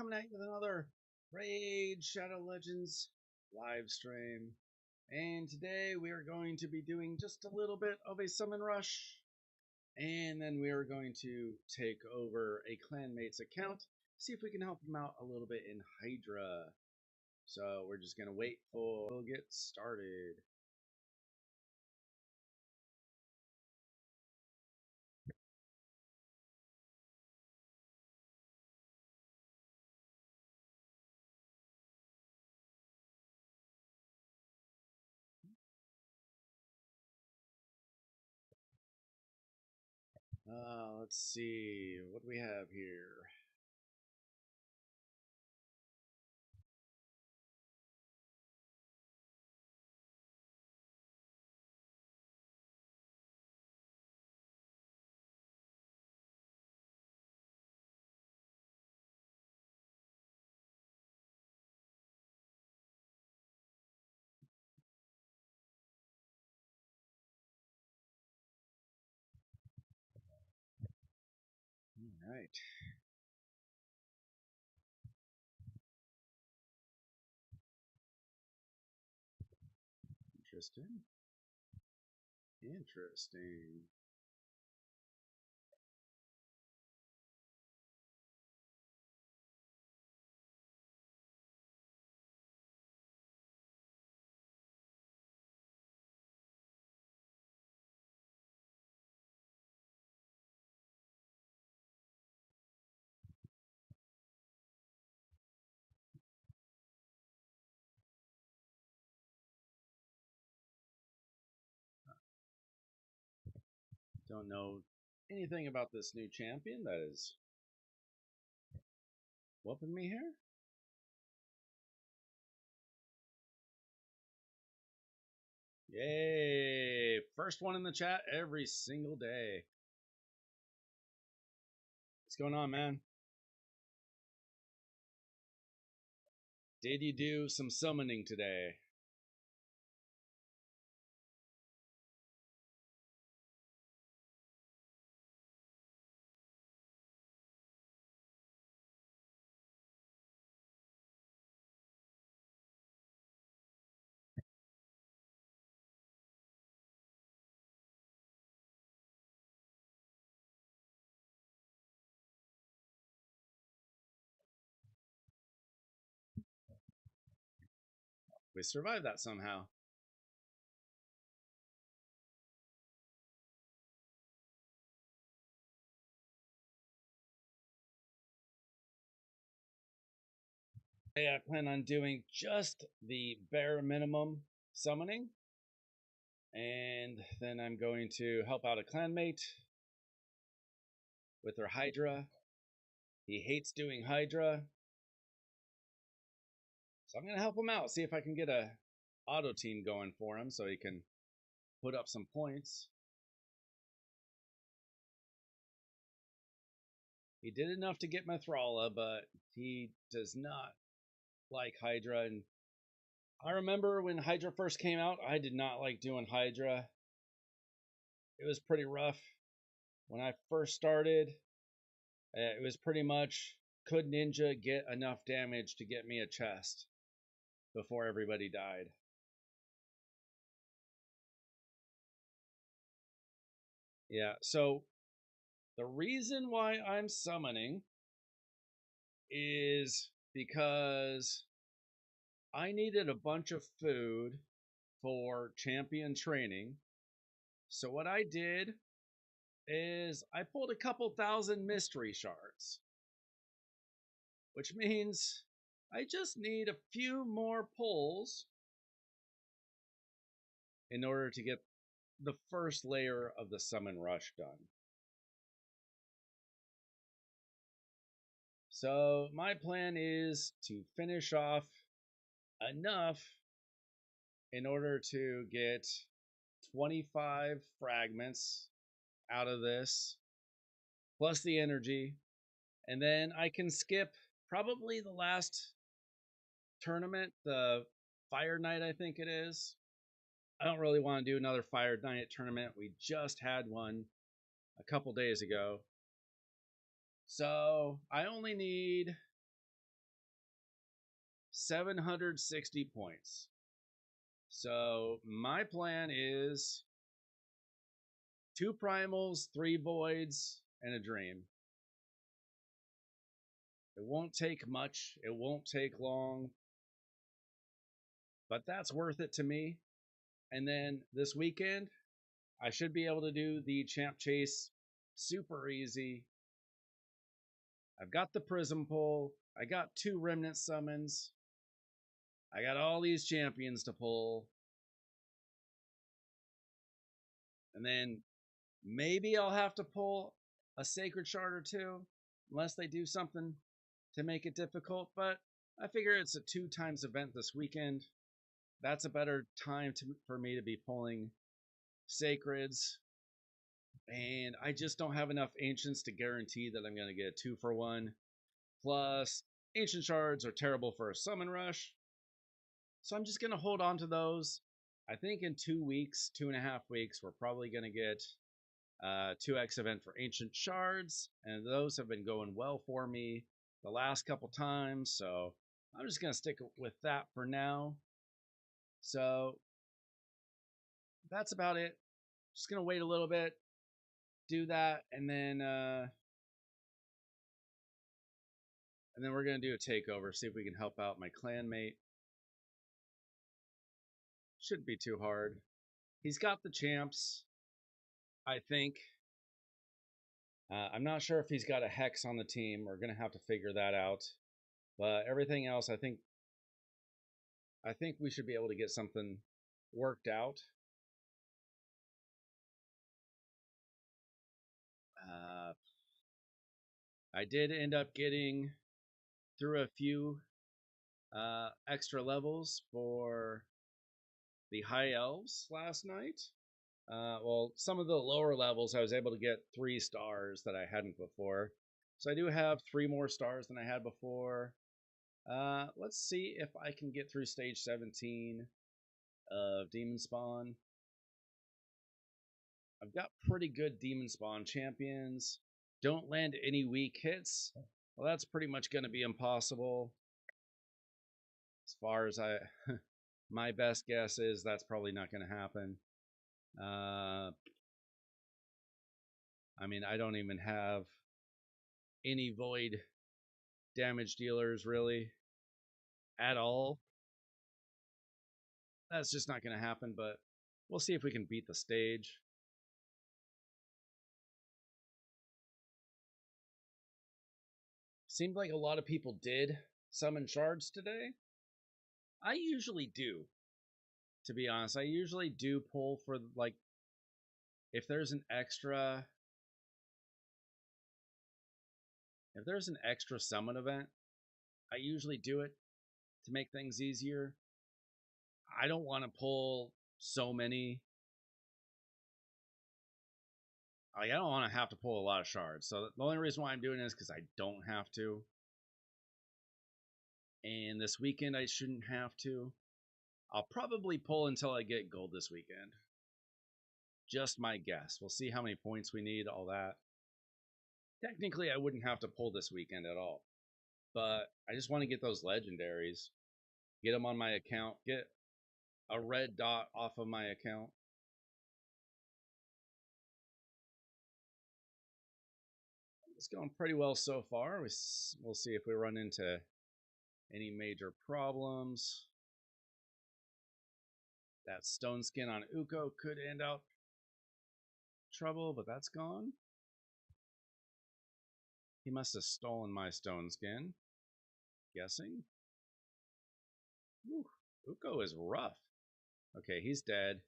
coming at you with another Raid Shadow Legends live stream. And today we are going to be doing just a little bit of a summon rush. And then we are going to take over a clanmate's account, see if we can help him out a little bit in Hydra. So we're just going to wait for we'll get started. Let's see, what do we have here? All right. Interesting. Interesting. Don't know anything about this new champion that is whooping me here. Yay! First one in the chat every single day. What's going on, man? Did you do some summoning today? We survived that somehow. Hey, I plan on doing just the bare minimum summoning. And then I'm going to help out a clanmate with her Hydra. He hates doing Hydra. So I'm going to help him out, see if I can get a auto team going for him so he can put up some points. He did enough to get my Thralla, but he does not like Hydra. And I remember when Hydra first came out, I did not like doing Hydra. It was pretty rough. When I first started, it was pretty much, could Ninja get enough damage to get me a chest before everybody died? Yeah, so the reason why I'm summoning is because I needed a bunch of food for champion training. So what I did is I pulled a couple thousand mystery shards, which means I just need a few more pulls in order to get the first layer of the summon rush done. So my plan is to finish off enough in order to get 25 fragments out of this, plus the energy, and then I can skip probably the last tournament, the Fire Night, I think it is. I don't really want to do another Fire Night tournament. We just had one a couple days ago. So I only need 760 points. So my plan is 2 primals, 3 voids, and a dream. It won't take much. It won't take long. But that's worth it to me. And then this weekend, I should be able to do the champ chase super easy. I've got the prism pull. I got 2 remnant summons. I got all these champions to pull. And then maybe I'll have to pull a sacred shard or 2, unless they do something to make it difficult. But I figure it's a 2 times event this weekend. That's a better time for me to be pulling sacreds. And I just don't have enough ancients to guarantee that I'm going to get a 2-for-1. Plus, ancient shards are terrible for a summon rush. So I'm just going to hold on to those. I think in 2 weeks, 2.5 weeks, we're probably going to get 2x event for ancient shards. And those have been going well for me the last couple times. So I'm just going to stick with that for now. So that's about it. Just going to wait a little bit, do that, and then we're going to do a takeover, see if we can help out my clanmate. Shouldn't be too hard. He's got the champs, I think. I'm not sure if he's got a hex on the team. We're going to have to figure that out. But everything else, I think we should be able to get something worked out. I did end up getting through a few extra levels for the high elves last night. Well, some of the lower levels I was able to get 3 stars that I hadn't before. So I do have 3 more stars than I had before. Let's see if I can get through stage 17 of Demon Spawn. I've got pretty good Demon Spawn champions. Don't land any weak hits. Well, that's pretty much going to be impossible. As far as my best guess is that's probably not going to happen. I mean, I don't even have any void damage dealers really at all. That's just not going to happen, but we'll see if we can beat the stage. Seemed like a lot of people did summon shards today. I usually do, to be honest. I usually do pull for, like, if there's an extra summon event, I usually do it to make things easier. I don't want to pull so many. Like, I don't want to have to pull a lot of shards. So the only reason why I'm doing it is because I don't have to. And this weekend I shouldn't have to. I'll probably pull until I get gold this weekend. Just my guess. We'll see how many points we need, all that. Technically, I wouldn't have to pull this weekend at all. But I just want to get those legendaries. Get them on my account. Get a red dot off of my account. It's going pretty well so far. We'll see if we run into any major problems. That stone skin on Uko could end up trouble, but that's gone. He must have stolen my stone skin. Guessing. Whew, Uko is rough. Okay, he's dead.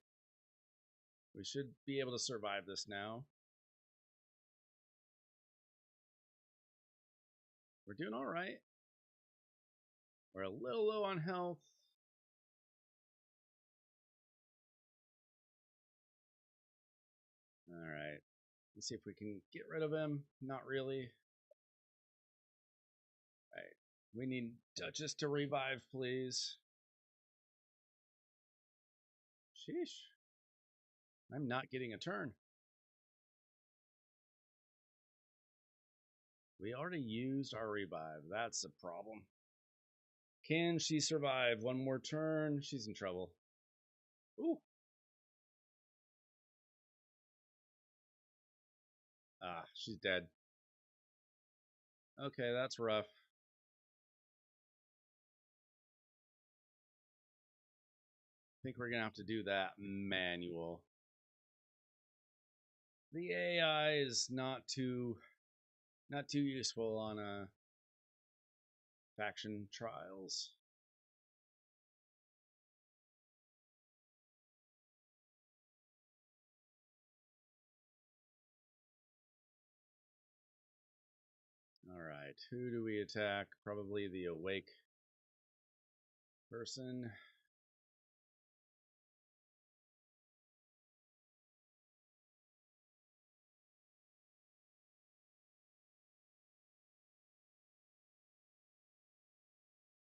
We should be able to survive this now. We're doing all right. We're a little low on health. All right. Let's see if we can get rid of him. Not really. All right. We need Duchess to revive, please. Sheesh. I'm not getting a turn. We already used our revive. That's a problem. Can she survive one more turn? She's in trouble. Ooh. Ah, she's dead. Okay, that's rough. I think we're gonna have to do that manual. The AI is not too useful on faction trials. All right, who do we attack? Probably the awake person.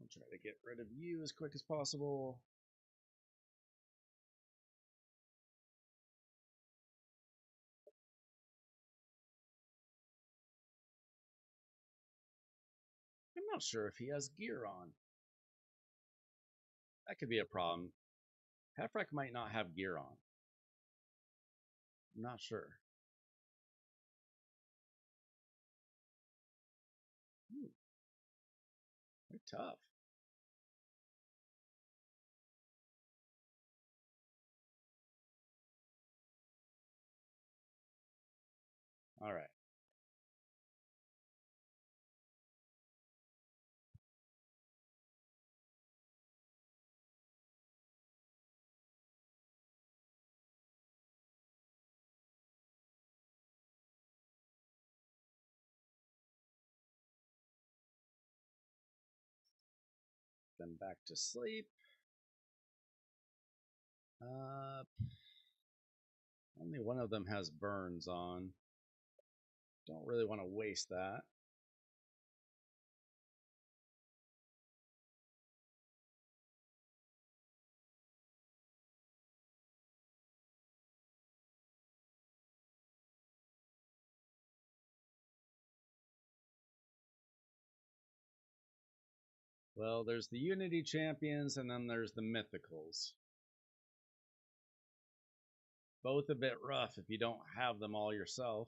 I'll try to get rid of you as quick as possible. I'm not sure if he has gear on. That could be a problem. Hafrak might not have gear on. I'm not sure. Ooh, they're tough. All right. Them back to sleep. Only one of them has burns on. Don't really want to waste that. Well, there's the Unity Champions, and then there's the Mythicals. Both a bit rough if you don't have them all yourself.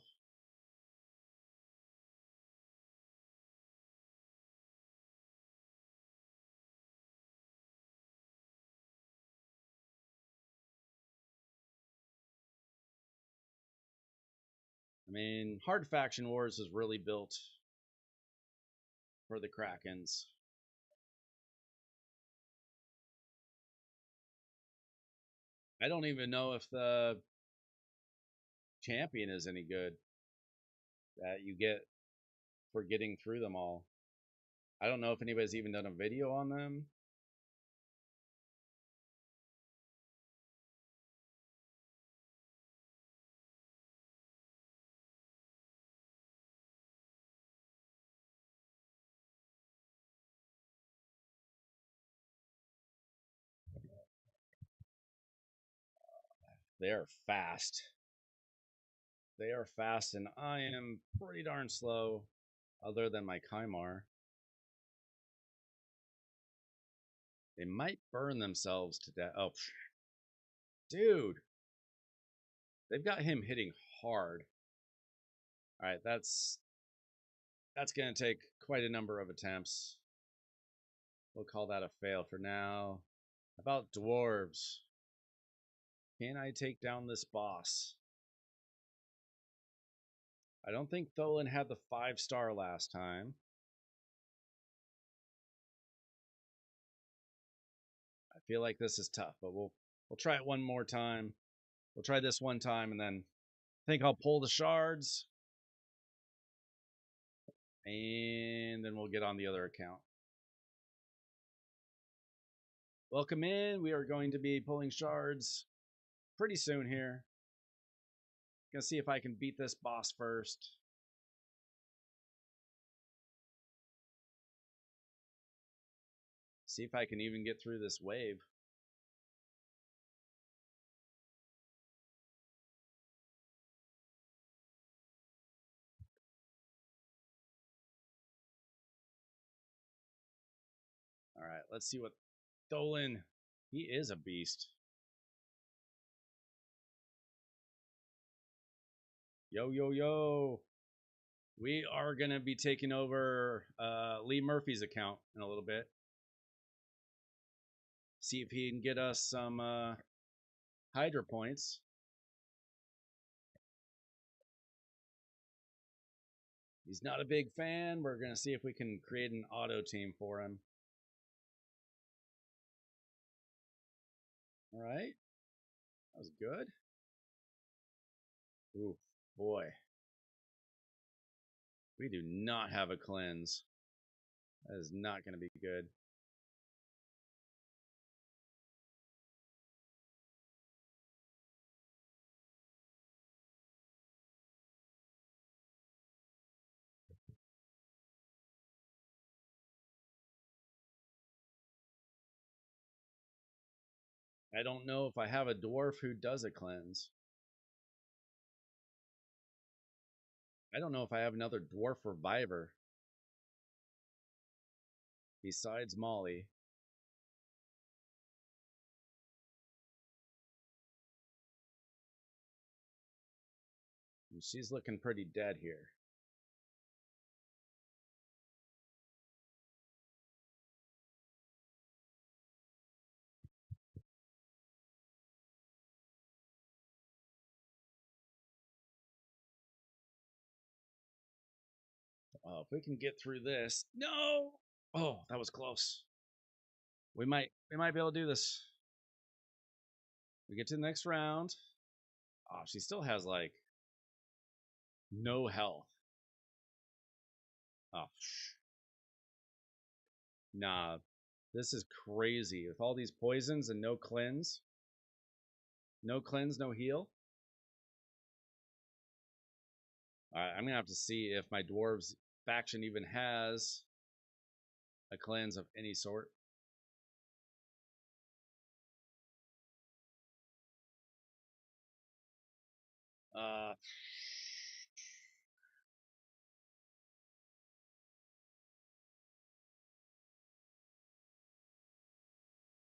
I mean, Hard Faction Wars is really built for the Krakens. I don't even know if the champion is any good that you get for getting through them all. I don't know if anybody's even done a video on them. They are fast. They are fast, and I am pretty darn slow, other than my Kymar. They might burn themselves to death. Oh, dude. They've got him hitting hard. All right, that's going to take quite a number of attempts. We'll call that a fail for now. About dwarves. Can I take down this boss? I don't think Tholen had the 5-star last time. I feel like this is tough, but we'll try it one more time. We'll try this one time, and then I think I'll pull the shards, and then we'll get on the other account. Welcome in. We are going to be pulling shards pretty soon here. Gonna see if I can beat this boss first. See if I can even get through this wave. All right, let's see what Dolan. He is a beast. Yo, yo, yo. We are going to be taking over Lee Murphy's account in a little bit. See if he can get us some Hydra points. He's not a big fan. We're going to see if we can create an auto team for him. All right. That was good. Ooh, boy. We do not have a cleanse. That is not going to be good. I don't know if I have a dwarf who does a cleanse. I don't know if I have another dwarf reviver besides Molly. And she's looking pretty dead here. If we can get through this. No! Oh, that was close. We might be able to do this. We get to the next round. Oh, she still has like no health. Oh, nah. This is crazy with all these poisons and no cleanse. No cleanse, no heal. All right, I'm gonna have to see if my dwarves faction even has a cleanse of any sort.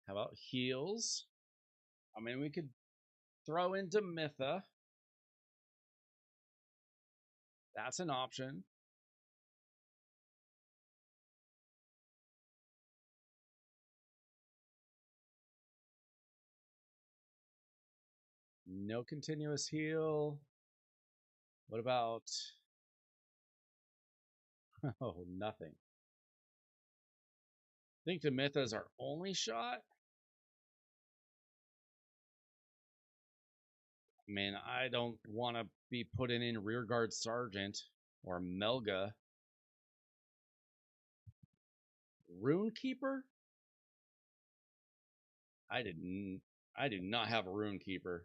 How about heals? I mean, we could throw into Mytha. That's an option. No continuous heal. What about... Oh, nothing. I think the Mytha is our only shot. I mean, I don't want to be putting in Rearguard Sergeant or Melga. Runekeeper? I do not have a Runekeeper.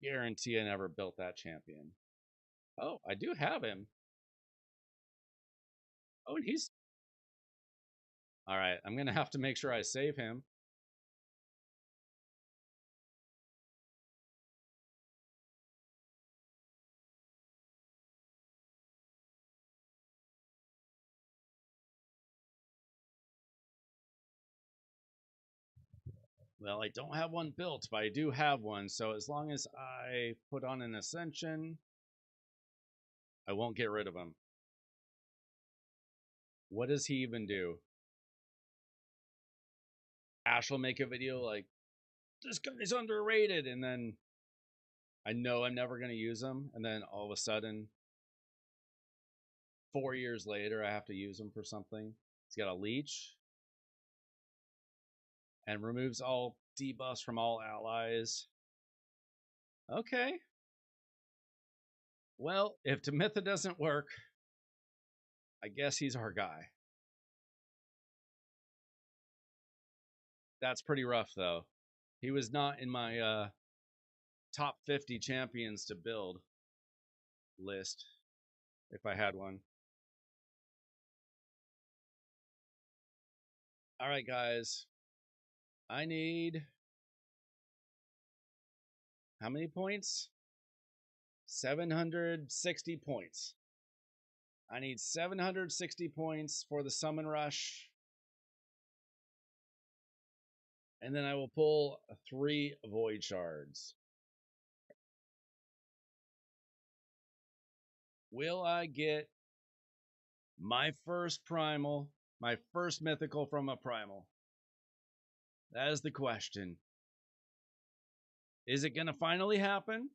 Guarantee I never built that champion. Oh, I do have him. Oh, and he's... All right, I'm going to have to make sure I save him. Well, I don't have one built, but I do have one. So as long as I put on an Ascension, I won't get rid of him. What does he even do? Ash will make a video like, this guy's underrated, and then I know I'm never going to use him, and then all of a sudden, 4 years later, I have to use him for something. He's got a leech and removes all debuffs from all allies. Okay. Well, if Demitha doesn't work, I guess he's our guy. That's pretty rough, though. He was not in my top 50 champions to build list, if I had one. All right, guys. I need... How many points? 760 points. I need 760 points for the summon rush. And then I will pull 3 void shards. Will I get my first primal, my first mythical from a primal? That is the question. Is it going to finally happen?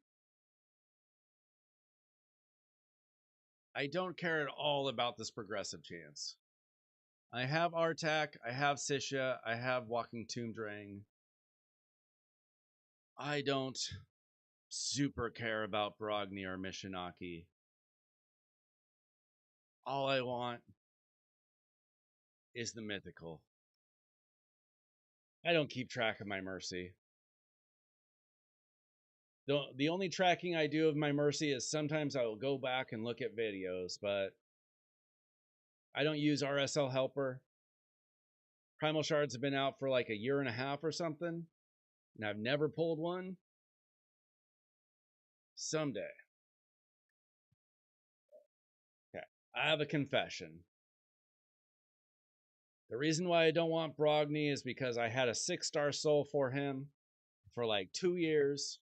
I don't care at all about this progressive chance. I have Artak, I have Sisha, I have Walking Tomb Drain. I don't super care about Brogni or Mishinaki. All I want is the mythical. I don't keep track of my mercy. The only tracking I do of my mercy is sometimes I will go back and look at videos, but I don't use RSL Helper. Primal Shards have been out for like a year and a half or something, and I've never pulled one. Someday. Okay, I have a confession. The reason why I don't want Brogni is because I had a 6-star soul for him for like 2 years,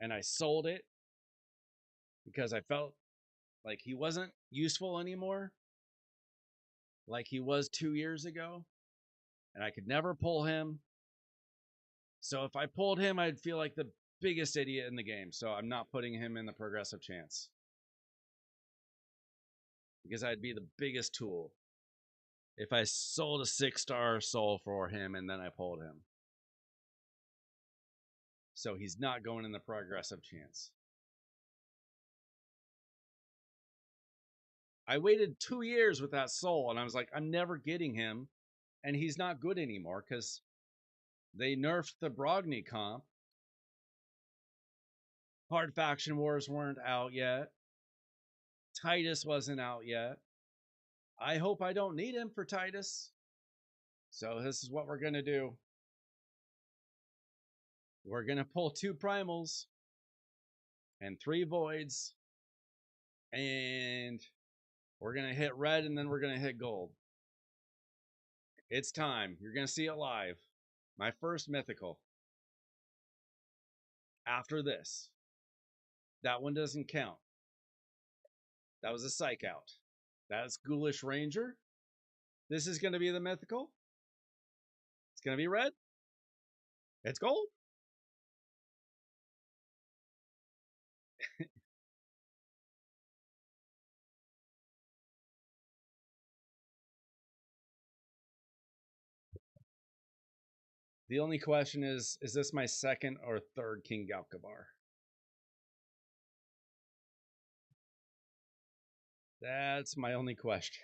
and I sold it because I felt like he wasn't useful anymore, like he was 2 years ago, and I could never pull him. So if I pulled him, I'd feel like the biggest idiot in the game. So I'm not putting him in the progressive chance because I'd be the biggest tool if I sold a 6-star soul for him and then I pulled him. So he's not going in the progressive chance. I waited 2 years with that soul and I was like, I'm never getting him. And he's not good anymore because they nerfed the Brogni comp. Hard Faction Wars weren't out yet. Titus wasn't out yet. I hope I don't need him for Titus. So this is what we're going to do. We're going to pull 2 primals and 3 voids. And we're going to hit red and then we're going to hit gold. It's time. You're going to see it live. My first mythical. After this. That one doesn't count. That was a psych out. That's Ghoulish Ranger. This is going to be the mythical. It's going to be red. It's gold. The only question is this my second or third King Galkabar? That's my only question.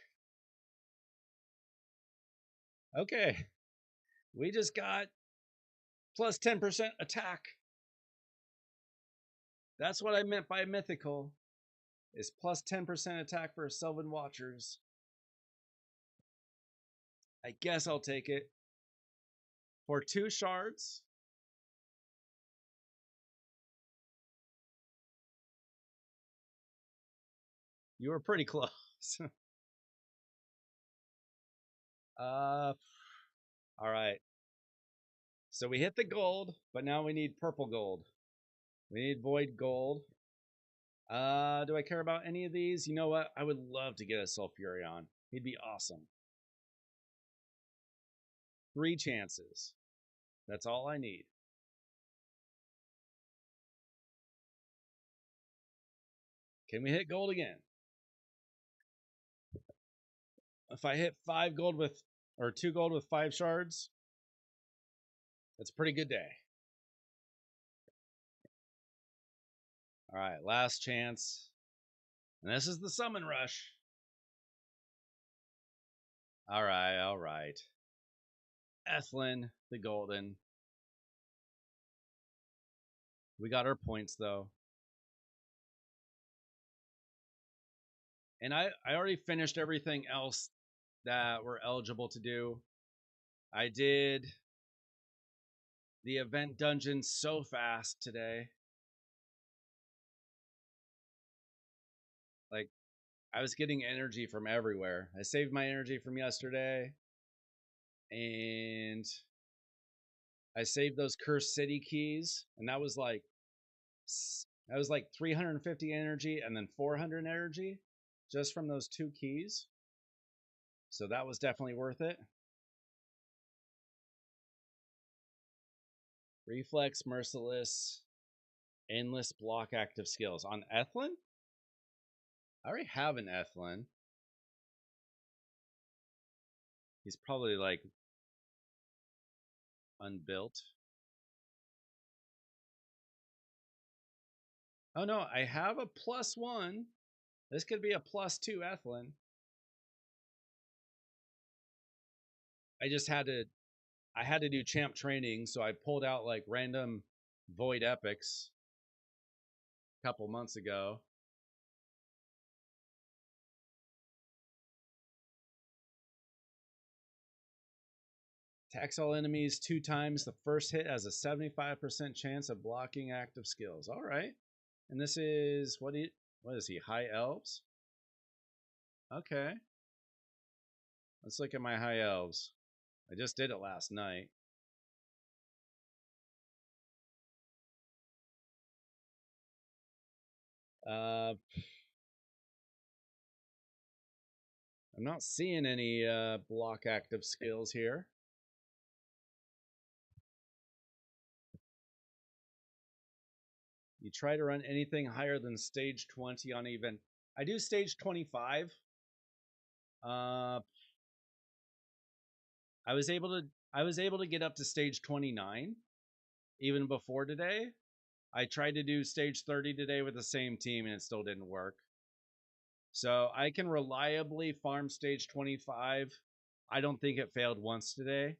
Okay. We just got plus 10% attack. That's what I meant by mythical. Is plus 10% attack for Sylvan Watchers. I guess I'll take it. For 2 shards. You were pretty close. All right. So we hit the gold, but now we need purple gold. We need void gold. Do I care about any of these? You know what? I would love to get a Sulfurion. He'd be awesome. 3 chances. That's all I need. Can we hit gold again? If I hit 5 gold with, or 2 gold with 5 shards, that's a pretty good day. All right, last chance. And this is the summon rush. All right, all right. Ethlyn, the golden. We got our points, though. And I already finished everything else that we're eligible to do. I did the event dungeon so fast today. Like, I was getting energy from everywhere. I saved my energy from yesterday, and I saved those cursed city keys, and that was like 350 energy and then 400 energy just from those 2 keys. So that was definitely worth it. Reflex, Merciless, Endless block active skills. On Ethlin? I already have an Ethlin. He's probably like unbuilt. Oh no, I have a +1. This could be a +2 Ethlin. I had to do champ training, so I pulled out like random void epics a couple months ago. Attacks all enemies 2 times. The first hit has a 75% chance of blocking active skills. All right. And this is what is he? High elves? Okay. Let's look at my high elves. I just did it last night. I'm not seeing any block active skills here. You try to run anything higher than stage 20 on even. I do stage 25. I was able to get up to stage 29 even before today. I tried to do stage 30 today with the same team and it still didn't work. So I can reliably farm stage 25. I don't think it failed once today.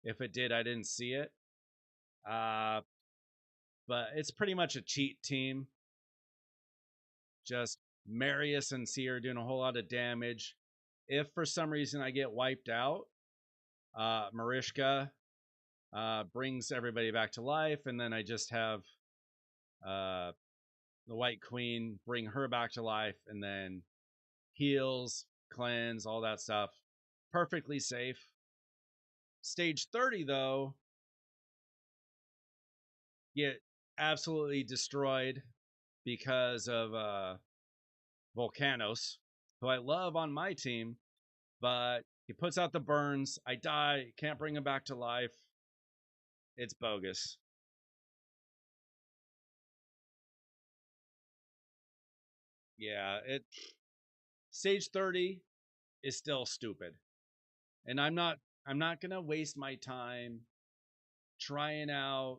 If it did, I didn't see it. But it's pretty much a cheat team. Just Marius and Seer doing a whole lot of damage. If for some reason I get wiped out, Marishka brings everybody back to life, and then I just have the White Queen bring her back to life, and then heals, cleanse, all that stuff. Perfectly safe. Stage 30, though, get absolutely destroyed because of Volcanos, who I love on my team, but he puts out the burns. I die, can't bring him back to life. It's bogus. Yeah, stage 30 is still stupid. And I'm not going to waste my time trying out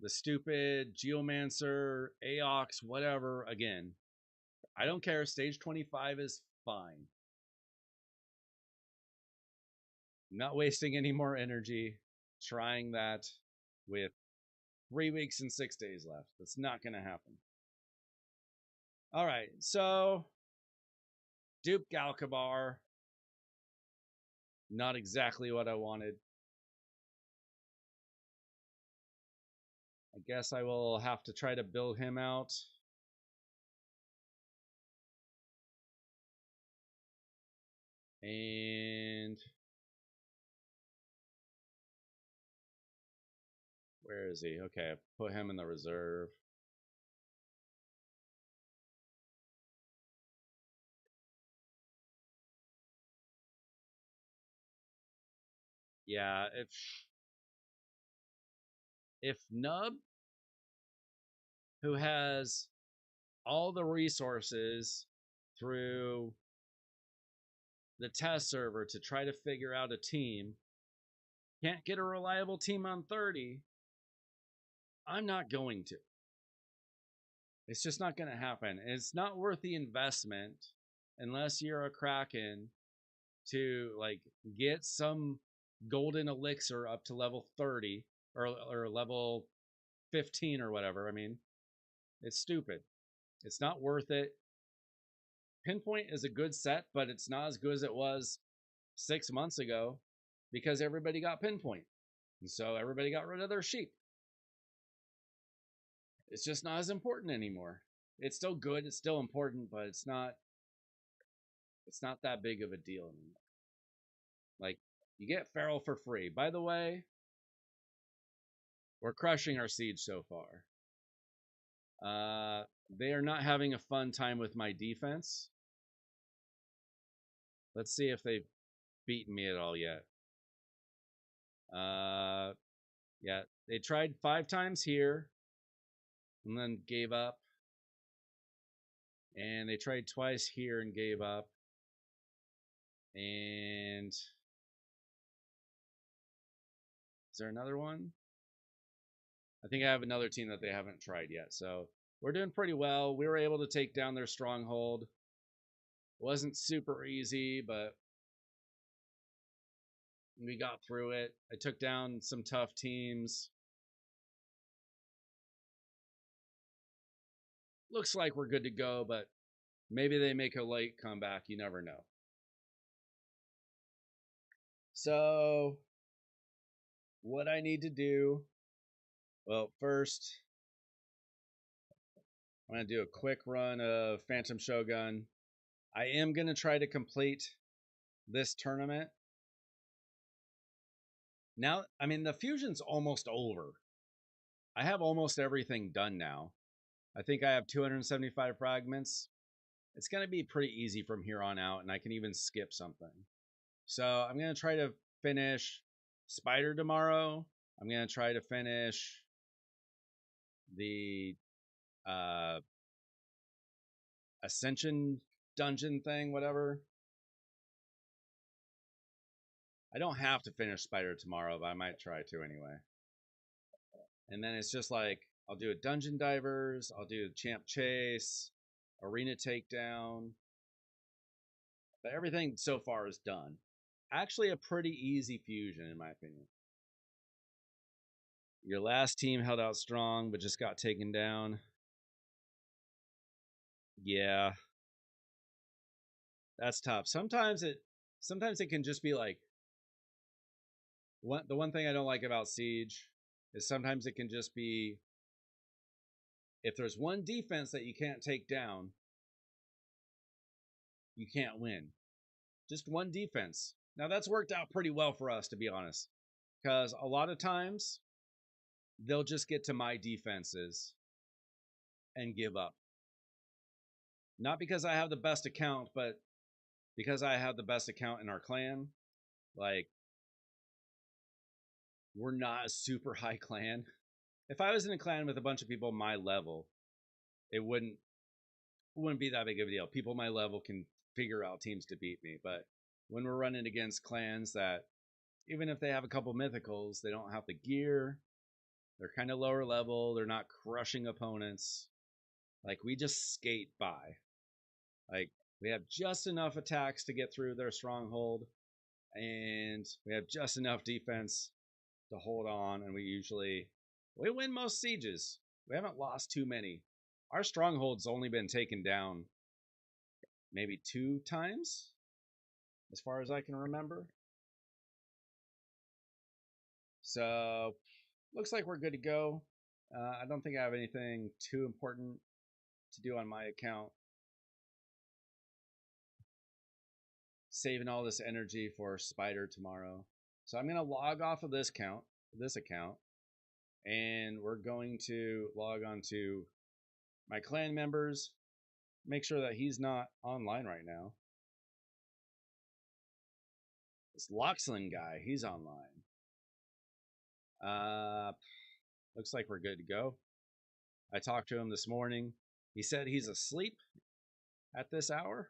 the stupid Geomancer, Aox, whatever again. I don't care. Stage 25 is fine. I'm not wasting any more energy trying that with 3 weeks and 6 days left. That's not going to happen. All right, so Dupe Galkabar. Not exactly what I wanted. I guess I will have to try to build him out. And where is he? Okay, put him in the reserve. Yeah, if Nub, who has all the resources through the test server to try to figure out a team, can't get a reliable team on 30, I'm not going to. It's just not going to happen. It's not worth the investment unless you're a Kraken to like get some golden elixir up to level 30 or level 15 or whatever. I mean, it's stupid. It's not worth it. Pinpoint is a good set, but it's not as good as it was 6 months ago because everybody got Pinpoint. And so everybody got rid of their sheep. It's just not as important anymore. It's still good. It's still important, but it's not. It's not that big of a deal anymore. Like you get Feral for free. By the way, we're crushing our siege so far. They are not having a fun time with my defense. Let's see if they've beaten me at all yet. Yeah, they tried 5 times here and then gave up. And they tried twice here and gave up. And is there another one? I think I have another team that they haven't tried yet. So we're doing pretty well. We were able to take down their stronghold. It wasn't super easy, but we got through it. I took down some tough teams. Looks like we're good to go, but maybe they make a late comeback. You never know. So, what I need to do, well, first, I'm going to do a quick run of Phantom Shogun. I am going to try to complete this tournament. Now, I mean, the fusion's almost over. I have almost everything done now. I think I have 275 fragments. It's going to be pretty easy from here on out, and I can even skip something. So I'm going to try to finish Spider tomorrow. I'm going to try to finish the Ascension dungeon thing, whatever. I don't have to finish Spider tomorrow, but I might try to anyway. And then it's just like, I'll do a Dungeon Divers, I'll do Champ Chase, Arena Takedown. But everything so far is done. Actually, a pretty easy fusion, in my opinion. Your last team held out strong, but just got taken down. Yeah. That's tough. Sometimes it can just be like, the one thing I don't like about Siege is sometimes it can just be, if there's one defense that you can't take down, you can't win. Just one defense. Now that's worked out pretty well for us, to be honest, because a lot of times they'll just get to my defenses and give up. Not because I have the best account, but because I have the best account in our clan. Like, we're not a super high clan. If I was in a clan with a bunch of people my level, it wouldn't be that big of a deal. People my level can figure out teams to beat me. But when we're running against clans that, even if they have a couple mythicals, they don't have the gear, they're kind of lower level, they're not crushing opponents. Like, we just skate by. Like, we have just enough attacks to get through their stronghold, and we have just enough defense to hold on, and we win most sieges. We haven't lost too many. Our stronghold's only been taken down maybe 2 times, as far as I can remember. So, looks like we're good to go. I don't think I have anything too important to do on my account. Saving all this energy for Spider tomorrow. So I'm going to log off of this account, and we're going to log on to my clan members, make sure that he's not online right now. This Loxlin guy, he's online. Looks like we're good to go. I talked to him this morning. He said he's asleep at this hour.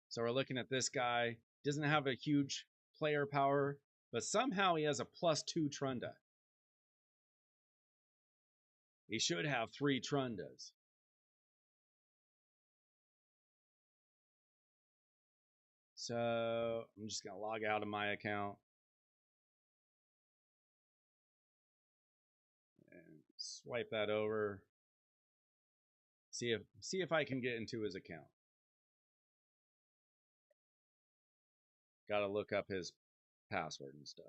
So we're looking at this guy. Doesn't have a huge player power, but somehow he has a +2 Trunda. He should have 3 Trundas. So I'm just going to log out of my account. And swipe that over. See if I can get into his account. Got to look up his password and stuff.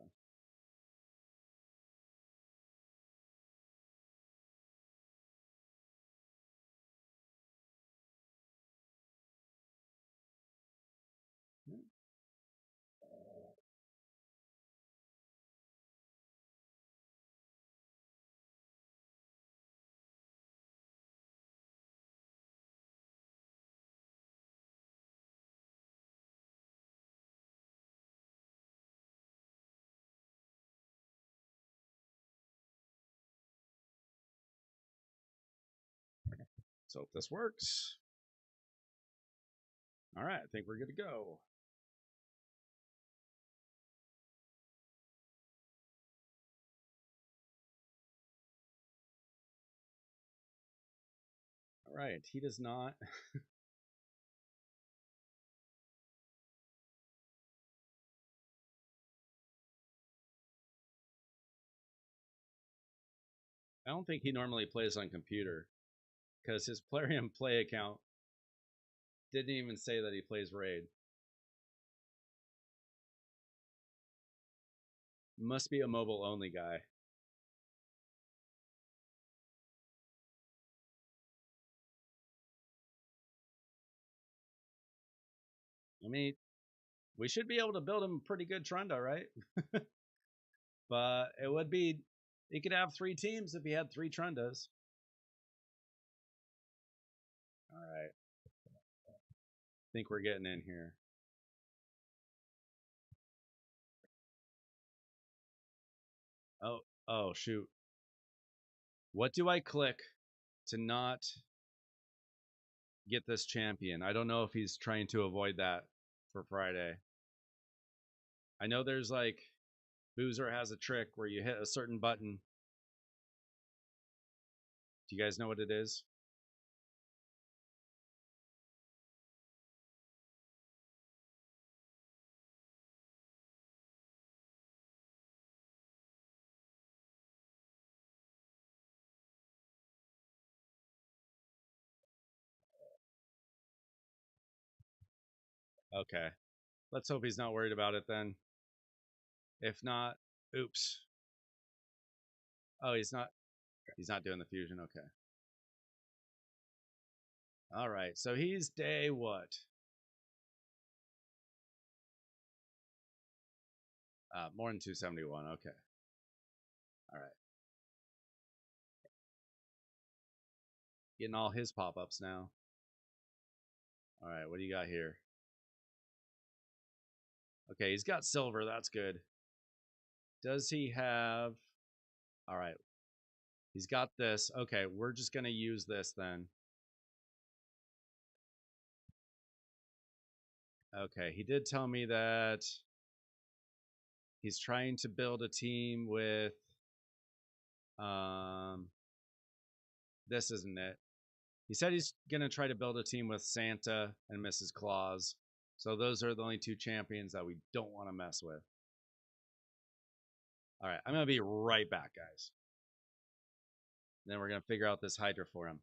Let's hope this works. All right, I think we're good to go. All right, he does not. I don't think he normally plays on computer because his Plarium Play account didn't even say that he plays Raid. Must be a mobile only guy. I mean, we should be able to build him a pretty good Trunda, right? But it would be, he could have 3 teams if he had 3 Trundas. All right. I think we're getting in here. Oh, shoot. What do I click to not get this champion? I don't know if he's trying to avoid that for Friday. I know there's like, Boozer has a trick where you hit a certain button. Do you guys know what it is? Okay. Let's hope he's not worried about it then. If not, oops. Oh, he's not doing the fusion. Okay. All right. So he's day what? More than 271. Okay. All right. Getting all his pop-ups now. All right. What do you got here? Okay, he's got silver. That's good. Does he have... All right. He's got this. Okay, we're just going to use this then. Okay, he did tell me that he's trying to build a team with... This isn't it. He said he's going to try to build a team with Santa and Mrs. Claus. So those are the only 2 champions that we don't want to mess with. All right, I'm going to be right back, guys. Then we're going to figure out this Hydra for him.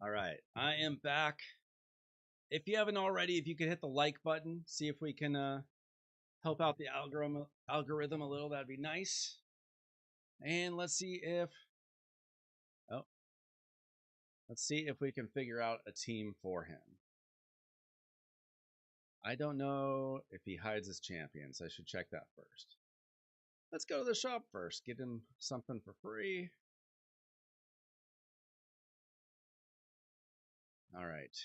All right, I am back. If you haven't already, if you could hit the like button, see if we can help out the algorithm a little, that'd be nice. And let's see if... Oh. Let's see if we can figure out a team for him. I don't know if he hides his champions. I should check that first. Let's go to the shop first. Get him something for free. All right.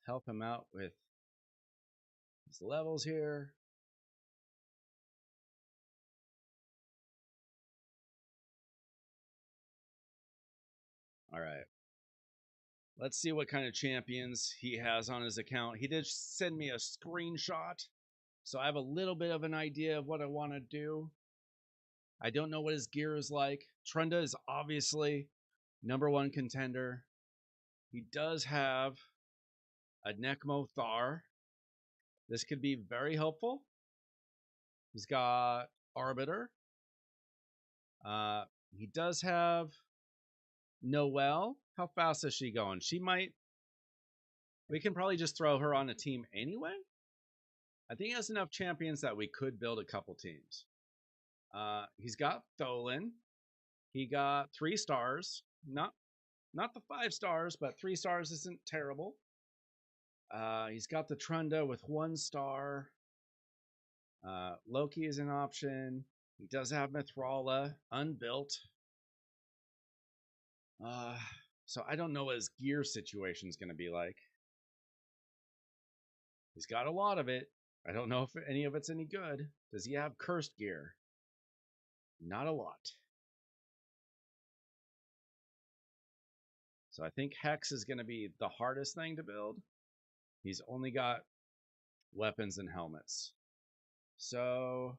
Help him out with his levels here. All right. Let's see what kind of champions he has on his account. He did send me a screenshot, so I have a little bit of an idea of what I want to do. I don't know what his gear is like. Trunda is obviously #1 contender. He does have a Necmo Thar. This could be very helpful. He's got Arbiter. He does have Noelle. How fast is she going? She might. We can probably just throw her on a team anyway. I think he has enough champions that we could build a couple teams. He's got Tholen. He got 3 stars. Not the 5 stars, but 3 stars isn't terrible. He's got the Trunda with 1 star. Loki is an option. He does have Mithrala unbuilt. So I don't know what his gear situation is going to be like. He's got a lot of it. I don't know if any of it's any good. Does he have cursed gear? Not a lot. So I think Hex is going to be the hardest thing to build. He's only got weapons and helmets. So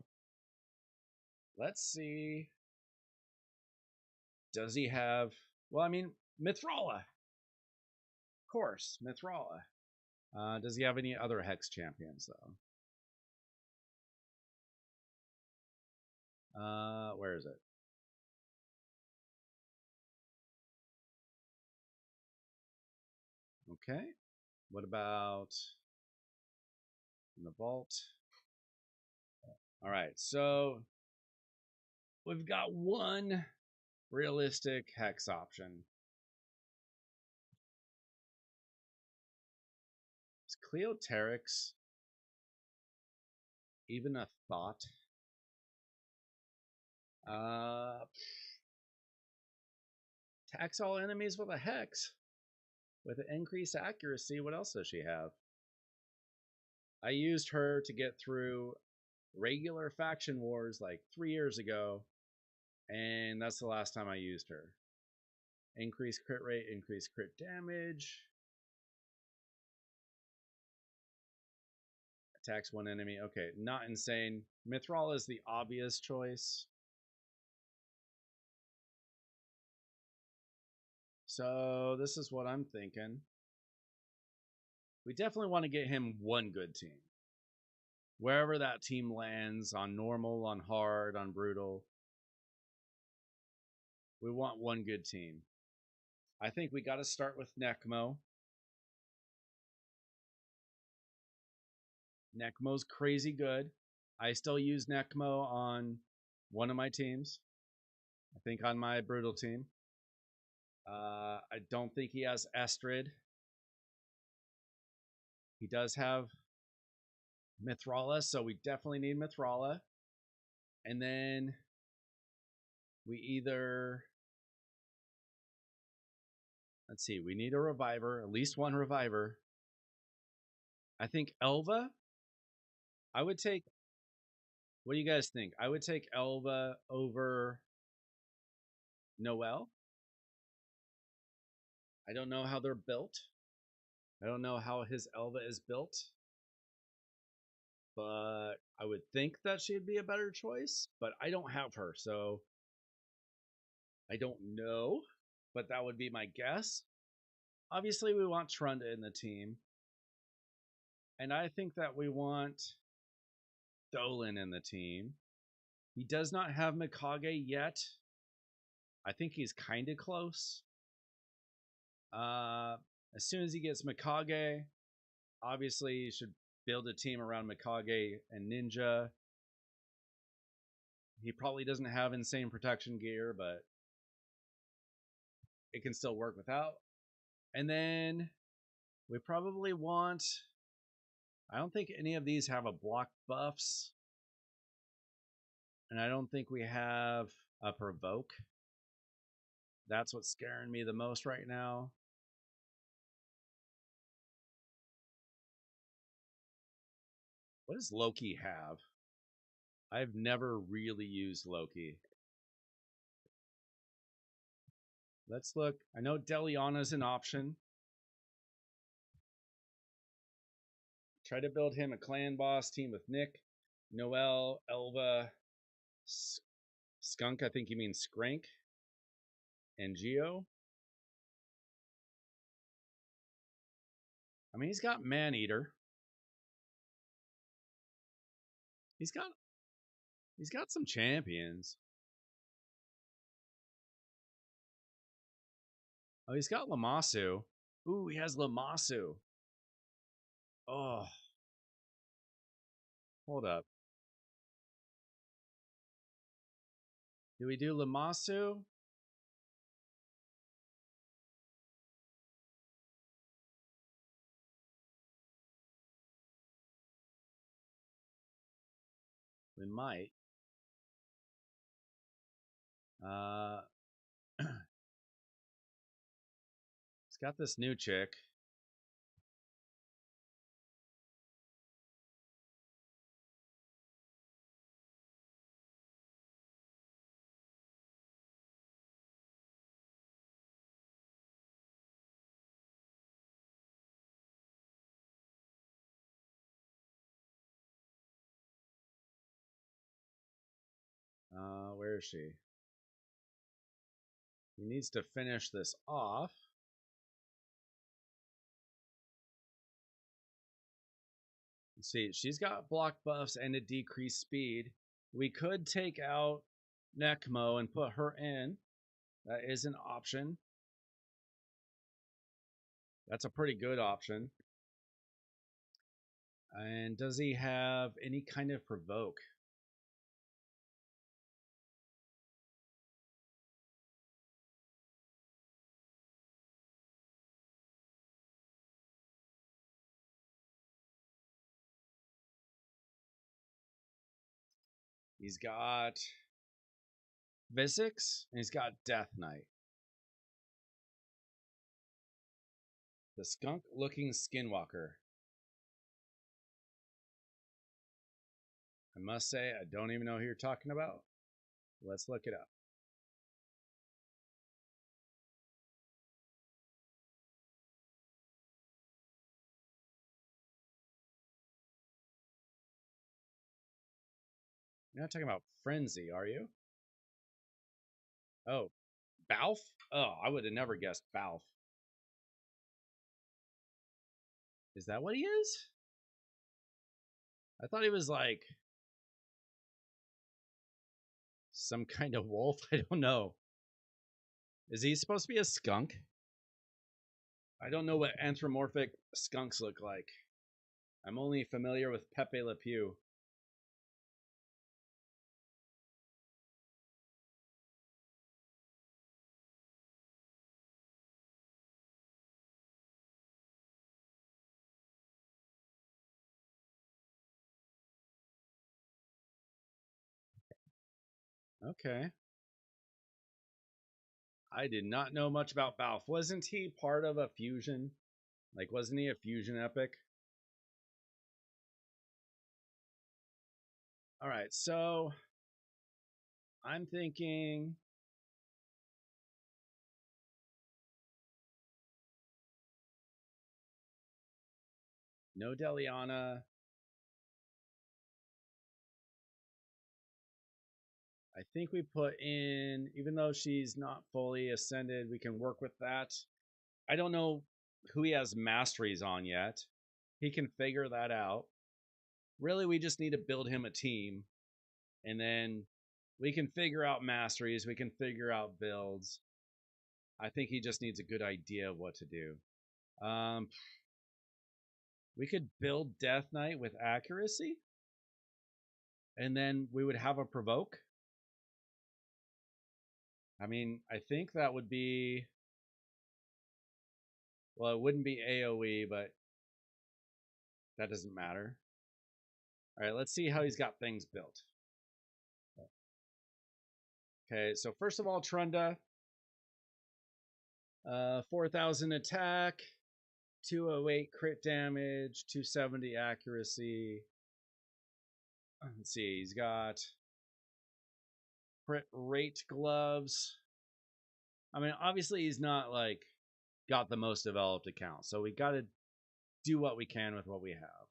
let's see. Does he have... Well, I mean, Mithrala. Of course, Mithrala. Does he have any other Hex champions, though? Where is it? Okay. What about in the vault? All right, so we've got one realistic Hex option. Is Cleoterix even a thought? Tax all enemies with a Hex. With increased accuracy, what else does she have? I used her to get through regular faction wars like 3 years ago, and that's the last time I used her. Increased crit rate, increased crit damage. Attacks one enemy. Okay, not insane. Mithrala is the obvious choice. So this is what I'm thinking. We definitely want to get him one good team. Wherever that team lands, on normal, on hard, on brutal, we want one good team. I think we got to start with Necmo. Necmo's crazy good. I still use Necmo on one of my teams. I think on my brutal team. I don't think he has Estrid. He does have Mithrala, so we definitely need Mithrala. And then we either... Let's see, we need a reviver, at least one reviver. I think Elva. I would take... What do you guys think? I would take Elva over Noelle. I don't know how they're built. I don't know how his Elva is built. But I would think that she'd be a better choice. But I don't have her, so I don't know. But that would be my guess. Obviously, we want Trunda in the team. And I think that we want Tholen in the team. He does not have Mikage yet. I think he's kind of close. As soon as he gets Mikage, obviously you should build a team around Mikage and Ninja. He probably doesn't have insane protection gear, but it can still work without. And then we probably want... I don't think any of these have a block buffs. And I don't think we have a provoke. That's what's scaring me the most right now. What does Loki have? I've never really used Loki. Let's look. I know Deliana's an option. Try to build him a clan boss team with Nick, Noel, Elva, Skunk, I think you mean Skrank, and Geo. I mean, he's got Maneater. He's got some champions. Oh, he's got Lamasu. Ooh, he has Lamasu. Oh, hold up. Do we do Lamasu? We might. He's got this new chick. Where is she? He needs to finish this off. Let's see, she's got block buffs and a decreased speed. We could take out Necmo and put her in. That is an option. That's a pretty good option. And does he have any kind of provoke? He's got Visix and he's got Death Knight. The skunk looking skinwalker. I must say, I don't even know who you're talking about. Let's look it up. You're not talking about Frenzy, are you? Oh, Balf? Oh, I would have never guessed Balf. Is that what he is? I thought he was like some kind of wolf. I don't know. Is he supposed to be a skunk? I don't know what anthropomorphic skunks look like. I'm only familiar with Pepe Le Pew. Okay. I did not know much about Balf. Wasn't he part of a fusion? Like, wasn't he a fusion epic? All right, so I'm thinking no Deliana. I think we put in, even though she's not fully ascended, we can work with that. I don't know who he has masteries on yet. He can figure that out. Really, we just need to build him a team, and then we can figure out masteries. We can figure out builds. I think he just needs a good idea of what to do. We could build Death Knight with accuracy, and then we would have a provoke. I mean, I think that would be, well, it wouldn't be AoE, but that doesn't matter. All right, let's see how he's got things built. Okay, so first of all, Trunda, 4,000 attack, 208 crit damage, 270 accuracy. Let's see, he's got crit rate gloves. I mean, obviously he's not like got the most developed account, so we got to do what we can with what we have.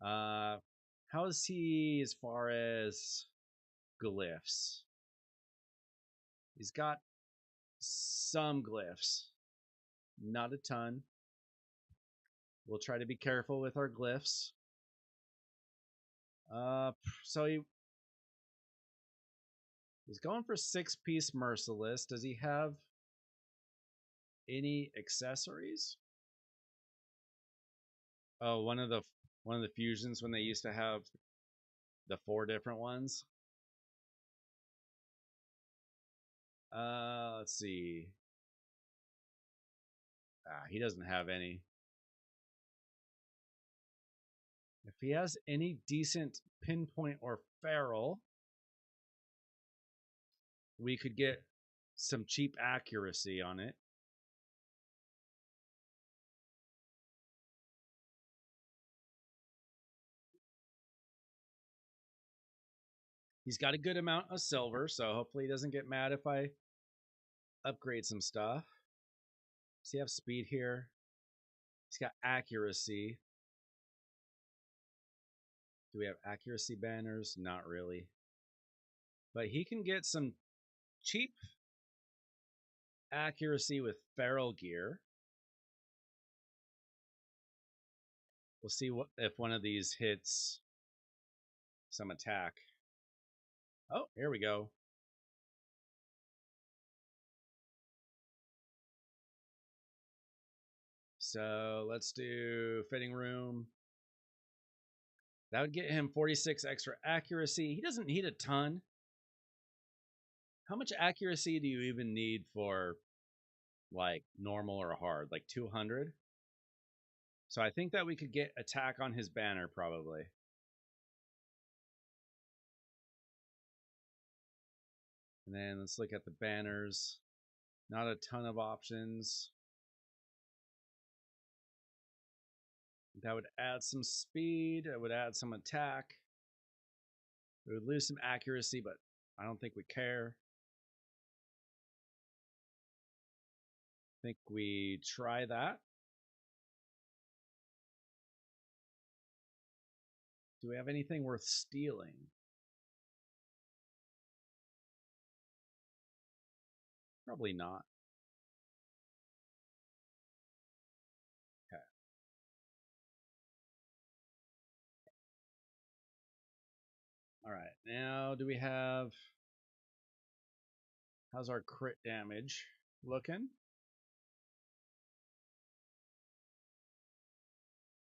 How is he as far as glyphs? He's got some glyphs, not a ton. We'll try to be careful with our glyphs. So he's going for 6-piece merciless. Does he have any accessories? Oh, one of the fusions when they used to have the 4 different ones. Let's see. He doesn't have any. If he has any decent pinpoint or feral, we could get some cheap accuracy on it. He's got a good amount of silver, so hopefully he doesn't get mad if I upgrade some stuff. Does he have speed here? He's got accuracy. Do we have accuracy banners? Not really. But he can get some cheap accuracy with feral gear. We'll see if one of these hits some attack. Oh, here we go. So let's do fitting room. That would get him 46 extra accuracy. He doesn't need a ton. How much accuracy do you even need for like normal or hard? Like 200? So I think that we could get attack on his banner probably. And then let's look at the banners. Not a ton of options. That would add some speed. It would add some attack. We would lose some accuracy, but I don't think we care. I think we try that. Do we have anything worth stealing? Probably not. Okay. All right. Now, do we have... How's our crit damage looking?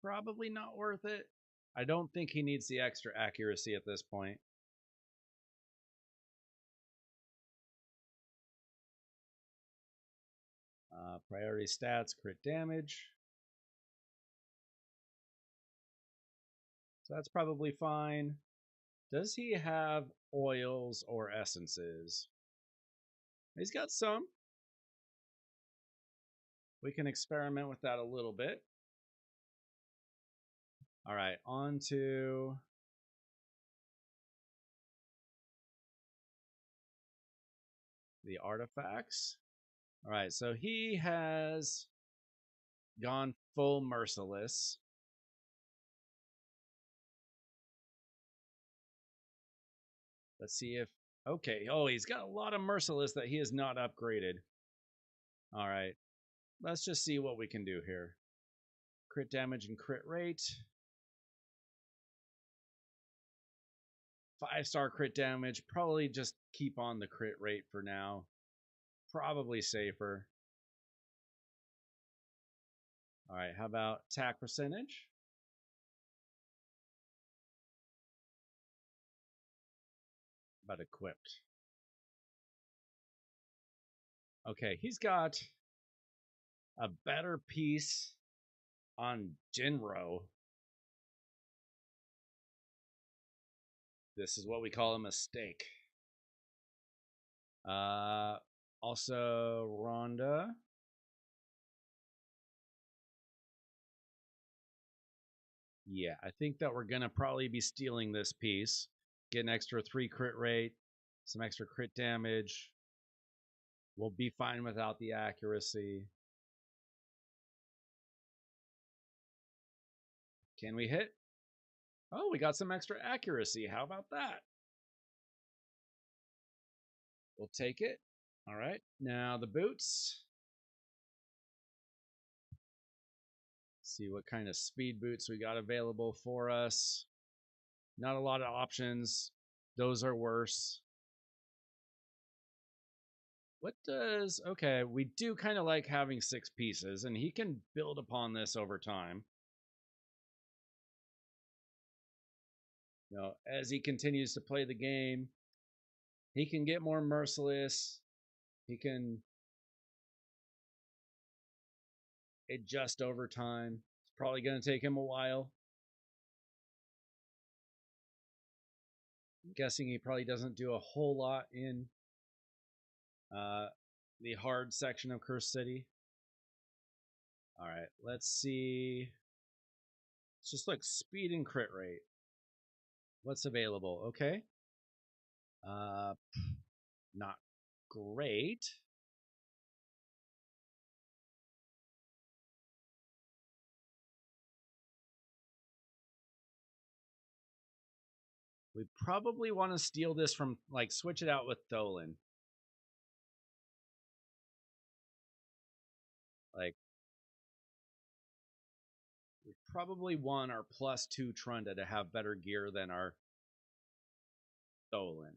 Probably not worth it. I don't think he needs the extra accuracy at this point. Priority stats, crit damage. So that's probably fine. Does he have oils or essences? He's got some. We can experiment with that a little bit. All right, on to the artifacts. All right, so he has gone full merciless. Let's see if... Okay, oh, he's got a lot of merciless that he has not upgraded. All right, let's just see what we can do here. Crit damage and crit rate. 5-star crit damage. Probably just keep on the crit rate for now. Probably safer. All right, how about attack percentage? About equipped. Okay, he's got a better piece on Jinro. This is what we call a mistake. Also, Rhonda. Yeah, I think that we're going to probably be stealing this piece. Get an extra 3 crit rate, some extra crit damage. We'll be fine without the accuracy. Can we hit? Oh, we got some extra accuracy. How about that? We'll take it. All right. Now the boots. See what kind of speed boots we got available for us. Not a lot of options. Those are worse. What does... Okay, we do kind of like having 6 pieces, and he can build upon this over time. You know, as he continues to play the game, he can get more merciless. He can adjust over time. It's probably going to take him a while. I'm guessing he probably doesn't do a whole lot in uh, the hard section of Curse City. All right, let's see. It's just like speed and crit rate. What's available? Okay. Uh, not great. We probably want to steal this from, like, switch it out with Dolan. Like, we probably want our +2 Trunda to have better gear than our Dolan.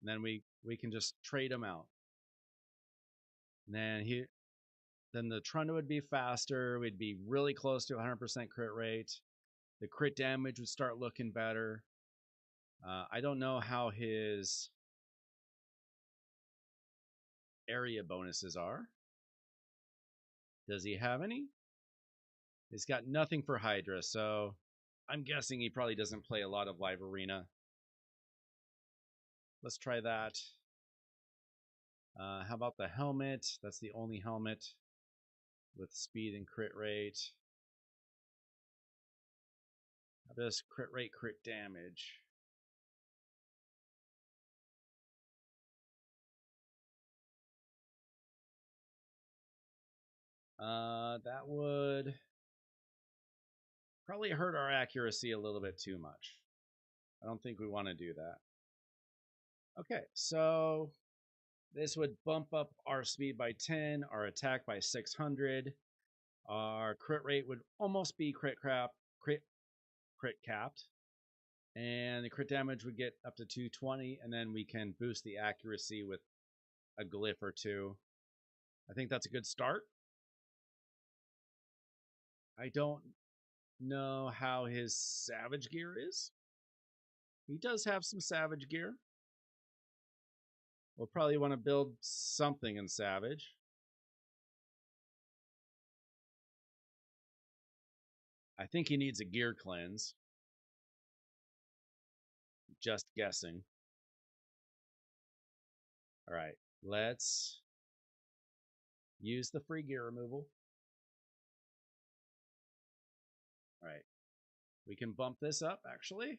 And then we can just trade them out. And then the Trunda would be faster. We'd be really close to 100% crit rate. The crit damage would start looking better. I don't know how his area bonuses are. Does he have any? He's got nothing for Hydra, so I'm guessing he probably doesn't play a lot of live arena. Let's try that. How about the helmet? That's the only helmet with speed and crit rate. How does crit rate, crit damage? That would probably hurt our accuracy a little bit too much. I don't think we want to do that. Okay, so this would bump up our speed by 10, our attack by 600. Our crit rate would almost be crit capped. And the crit damage would get up to 220, and then we can boost the accuracy with a glyph or two. I think that's a good start. I don't know how his savage gear is. He does have some savage gear. We'll probably want to build something in savage. I think he needs a gear cleanse. Just guessing. All right, let's use the free gear removal. All right, we can bump this up, actually.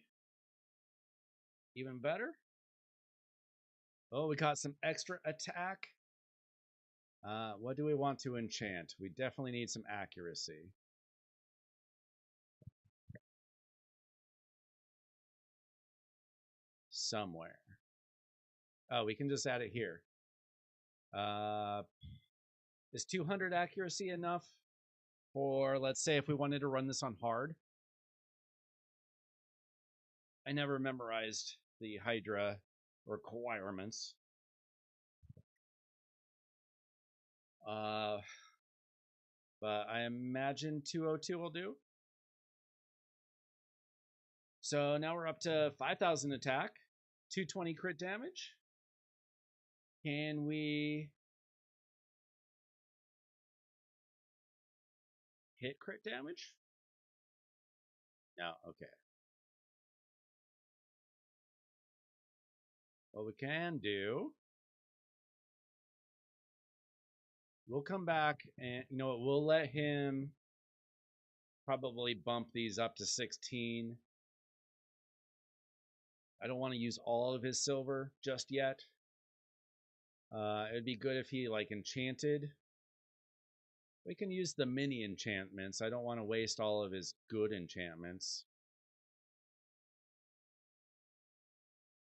Even better. Oh, we got some extra attack. What do we want to enchant? We definitely need some accuracy. Somewhere. Oh, we can just add it here. Is 200 accuracy enough for, let's say, if we wanted to run this on hard? I never memorized the Hydra requirements. But I imagine 202 will do. So now we're up to 5,000 attack, 220 crit damage. Can we hit crit damage? No, okay. What we can do, we'll come back and, you know what, we'll let him probably bump these up to 16. I don't want to use all of his silver just yet. It'd be good if he, like, enchanted. We can use the mini enchantments. I don't want to waste all of his good enchantments.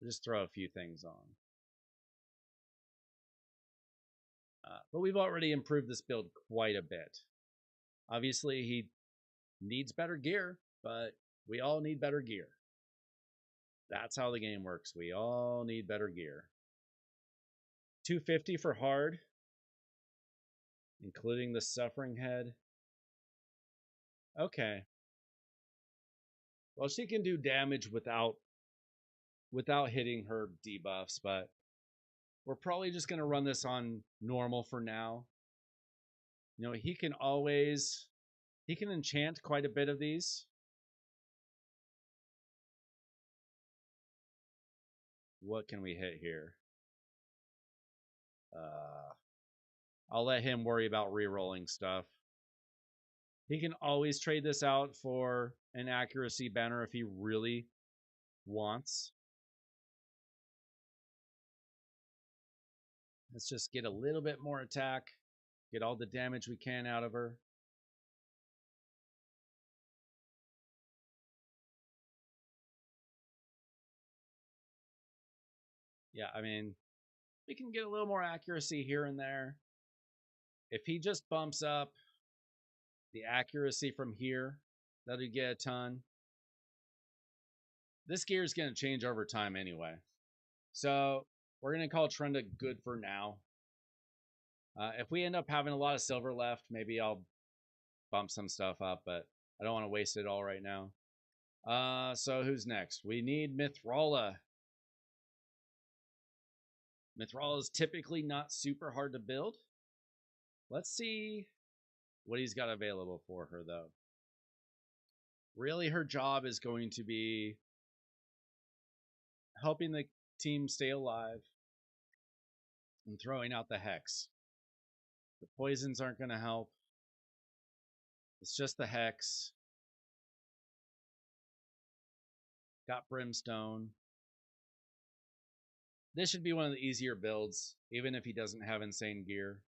Just throw a few things on. But we've already improved this build quite a bit. Obviously, he needs better gear, but we all need better gear. That's how the game works. We all need better gear. 250 for hard, including the suffering head. Okay. Well, she can do damage without hitting her debuffs, but we're probably just going to run this on normal for now. You know, he can enchant quite a bit of these. What can we hit here? I'll let him worry about re-rolling stuff. He can always trade this out for an accuracy banner if he really wants. Let's just get a little bit more attack, get all the damage we can out of her. Yeah, I mean, we can get a little more accuracy here and there. If he just bumps up the accuracy from here, that'll get a ton. This gear is going to change over time anyway. So we're going to call Trenda good for now. If we end up having a lot of silver left, maybe I'll bump some stuff up, but I don't want to waste it all right now. So who's next? We need Mithrala. Mithrala is typically not super hard to build. Let's see what he's got available for her, though. Really, her job is going to be helping the team stay alive and throwing out the hex. The poisons aren't going to help. It's just the hex. Got brimstone. This should be one of the easier builds, even if he doesn't have insane gear.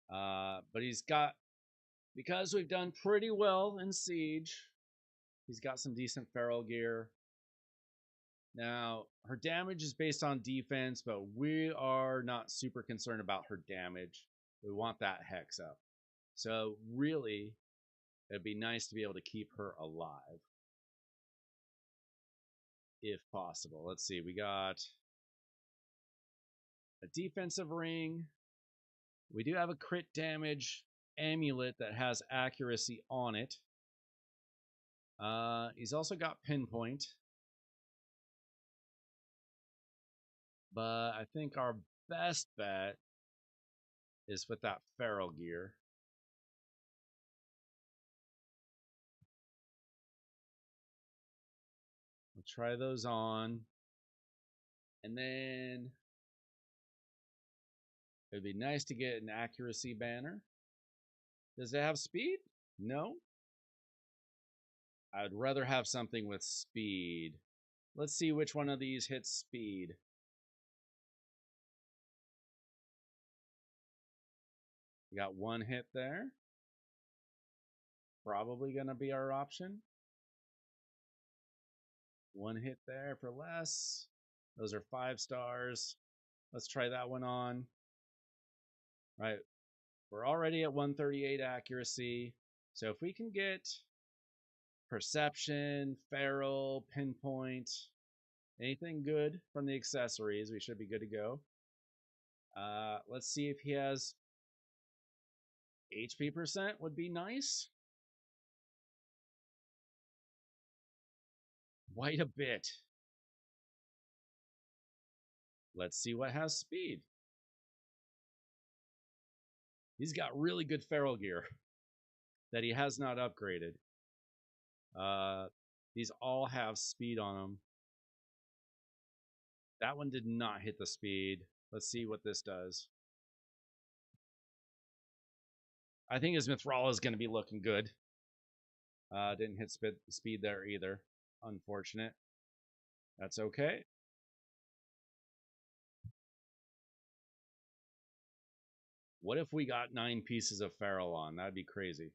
But he's got, because we've done pretty well in Siege, he's got some decent feral gear. Now, her damage is based on defense, but we are not super concerned about her damage. We want that hex up. So really, it'd be nice to be able to keep her alive. If possible. Let's see, we got a defensive ring. We do have a crit damage amulet that has accuracy on it. He's also got pinpoint. But I think our best bet is with that feral gear. We'll try those on. And then it'd be nice to get an accuracy banner. Does it have speed? No. I'd rather have something with speed. Let's see which one of these hits speed. We got one hit there. Probably going to be our option. One hit there for less. Those are 5 stars. Let's try that one on. Right. We're already at 138 accuracy. So if we can get perception, feral, pinpoint, anything good from the accessories, we should be good to go. Let's see if he has HP percent would be nice. Quite a bit. Let's see what has speed. He's got really good feral gear that he has not upgraded. These all have speed on them. That one did not hit the speed. Let's see what this does. I think his Mithrala is going to be looking good. Didn't hit speed there either. Unfortunate. That's okay. What if we got 9 pieces of feral on? That'd be crazy.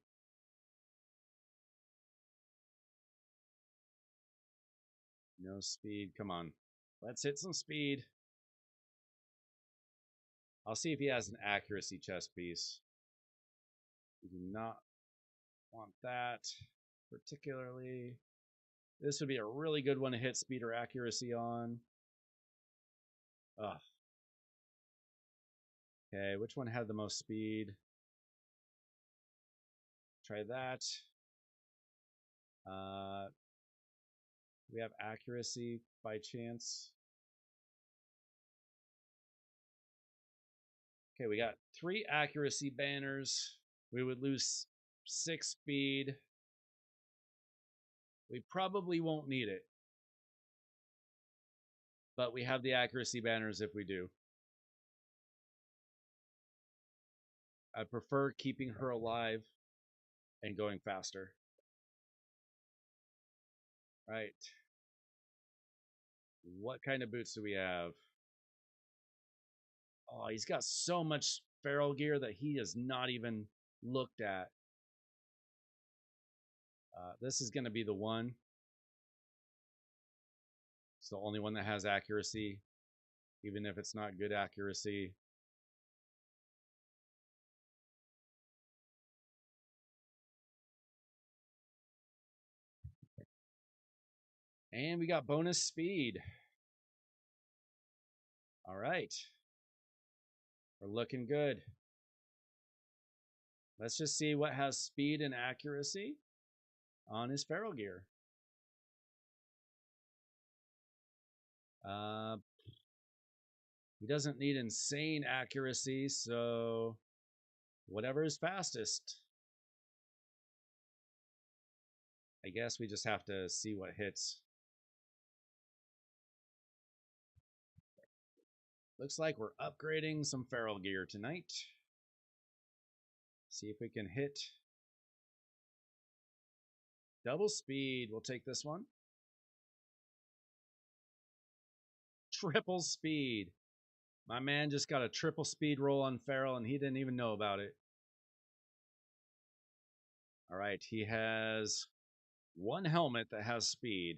No speed. Come on. Let's hit some speed. I'll see if he has an accuracy chest piece. We do not want that particularly. This would be a really good one to hit speed or accuracy on. Ugh. Okay, which one had the most speed? Try that. We have accuracy by chance. Okay, we got 3 accuracy banners. We would lose 6 speed. We probably won't need it, but we have the accuracy banners if we do. I prefer keeping her alive and going faster. Right. What kind of boots do we have? Oh, he's got so much feral gear that he has not even looked at. This is going to be the one. It's the only one that has accuracy, even if it's not good accuracy. And we got bonus speed. All right. We're looking good. Let's just see what has speed and accuracy on his feral gear. He doesn't need insane accuracy, so whatever is fastest. I guess we just have to see what hits. Looks like we're upgrading some feral gear tonight. See if we can hit double speed. We'll take this one. Triple speed. My man just got a triple speed roll on feral and he didn't even know about it. All right, he has one helmet that has speed.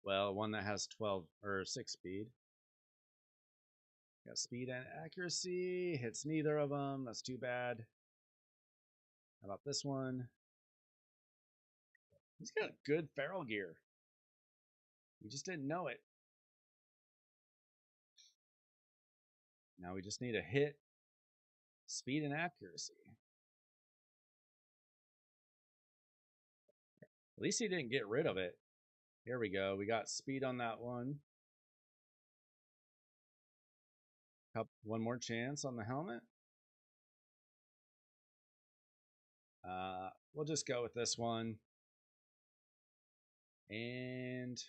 Well, one that has 12 or 6 speed. Got speed and accuracy. Hits neither of them. That's too bad. How about this one? He's got good feral gear. We just didn't know it. Now we just need a hit, speed, and accuracy. At least he didn't get rid of it. Here we go. We got speed on that one. One more chance on the helmet. We'll just go with this one. And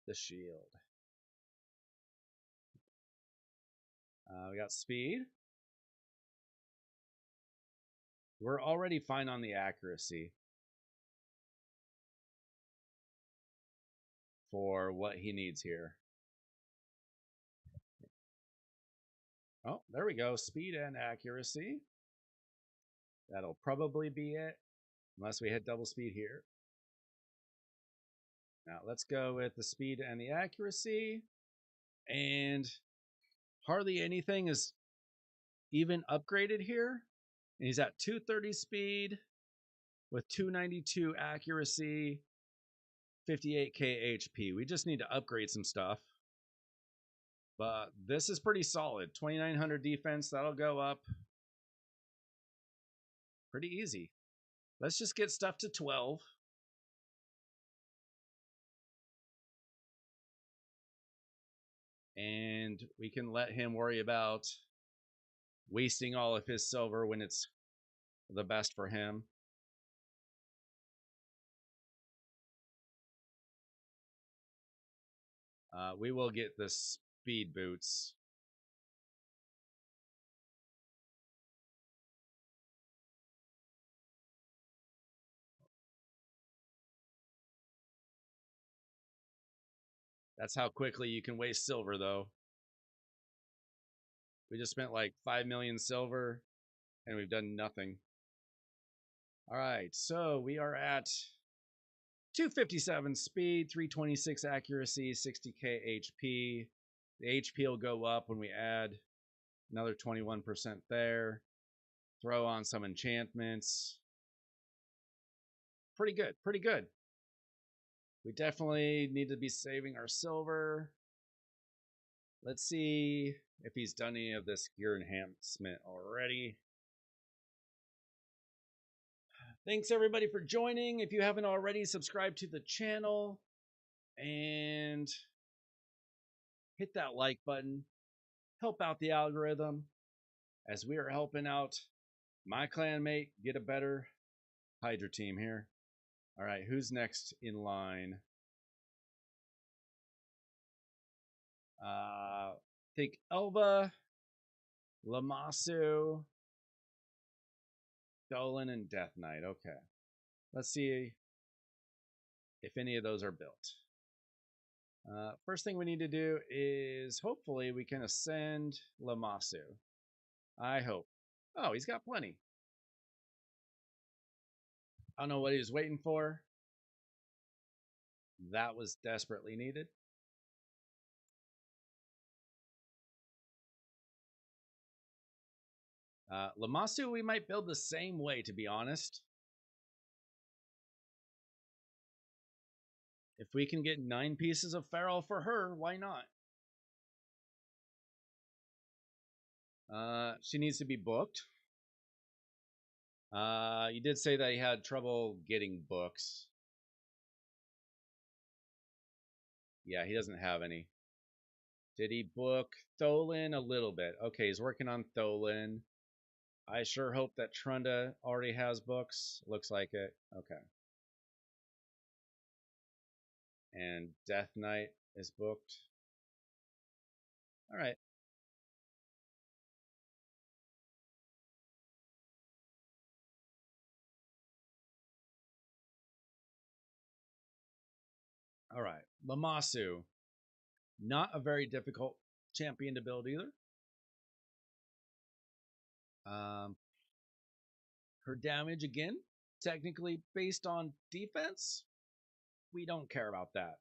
the shield. We got speed. We're already fine on the accuracy for what he needs here. Oh, there we go. Speed and accuracy. That'll probably be it, unless we hit double speed here. Now let's go with the speed and the accuracy. And hardly anything is even upgraded here. And he's at 230 speed with 292 accuracy, 58k HP. We just need to upgrade some stuff. But this is pretty solid. 2900 defense, that'll go up pretty easy. Let's just get stuff to 12. And we can let him worry about wasting all of his silver when it's the best for him. We will get the speed boots. That's how quickly you can waste silver, though. We just spent like 5 million silver, and we've done nothing. All right, so we are at 257 speed, 326 accuracy, 60k HP. The HP will go up when we add another 21% there. Throw on some enchantments. Pretty good, pretty good. We definitely need to be saving our silver. Let's see if he's done any of this gear enhancement already. Thanks everybody for joining. If you haven't already, subscribe to the channel and hit that like button. Help out the algorithm as we are helping out my clanmate get a better Hydra team here. All right, who's next in line? Think Elba, Lamasu, Dolan, and Death Knight. Okay. Let's see if any of those are built. First thing we need to do is hopefully we can ascend Lamasu. I hope. Oh, he's got plenty. I don't know what he was waiting for. That was desperately needed. Lamasu, we might build the same way, to be honest. If we can get 9 pieces of feral for her, why not? She needs to be booked. You did say that he had trouble getting books. Yeah, he doesn't have any. Did he book Tholin? A little bit. Okay, he's working on Tholin. I sure hope that Trunda already has books. Looks like it. Okay. And Death Knight is booked. All right. All right. Lamasu. Not a very difficult champion to build either. Her damage, again, technically based on defense. We don't care about that.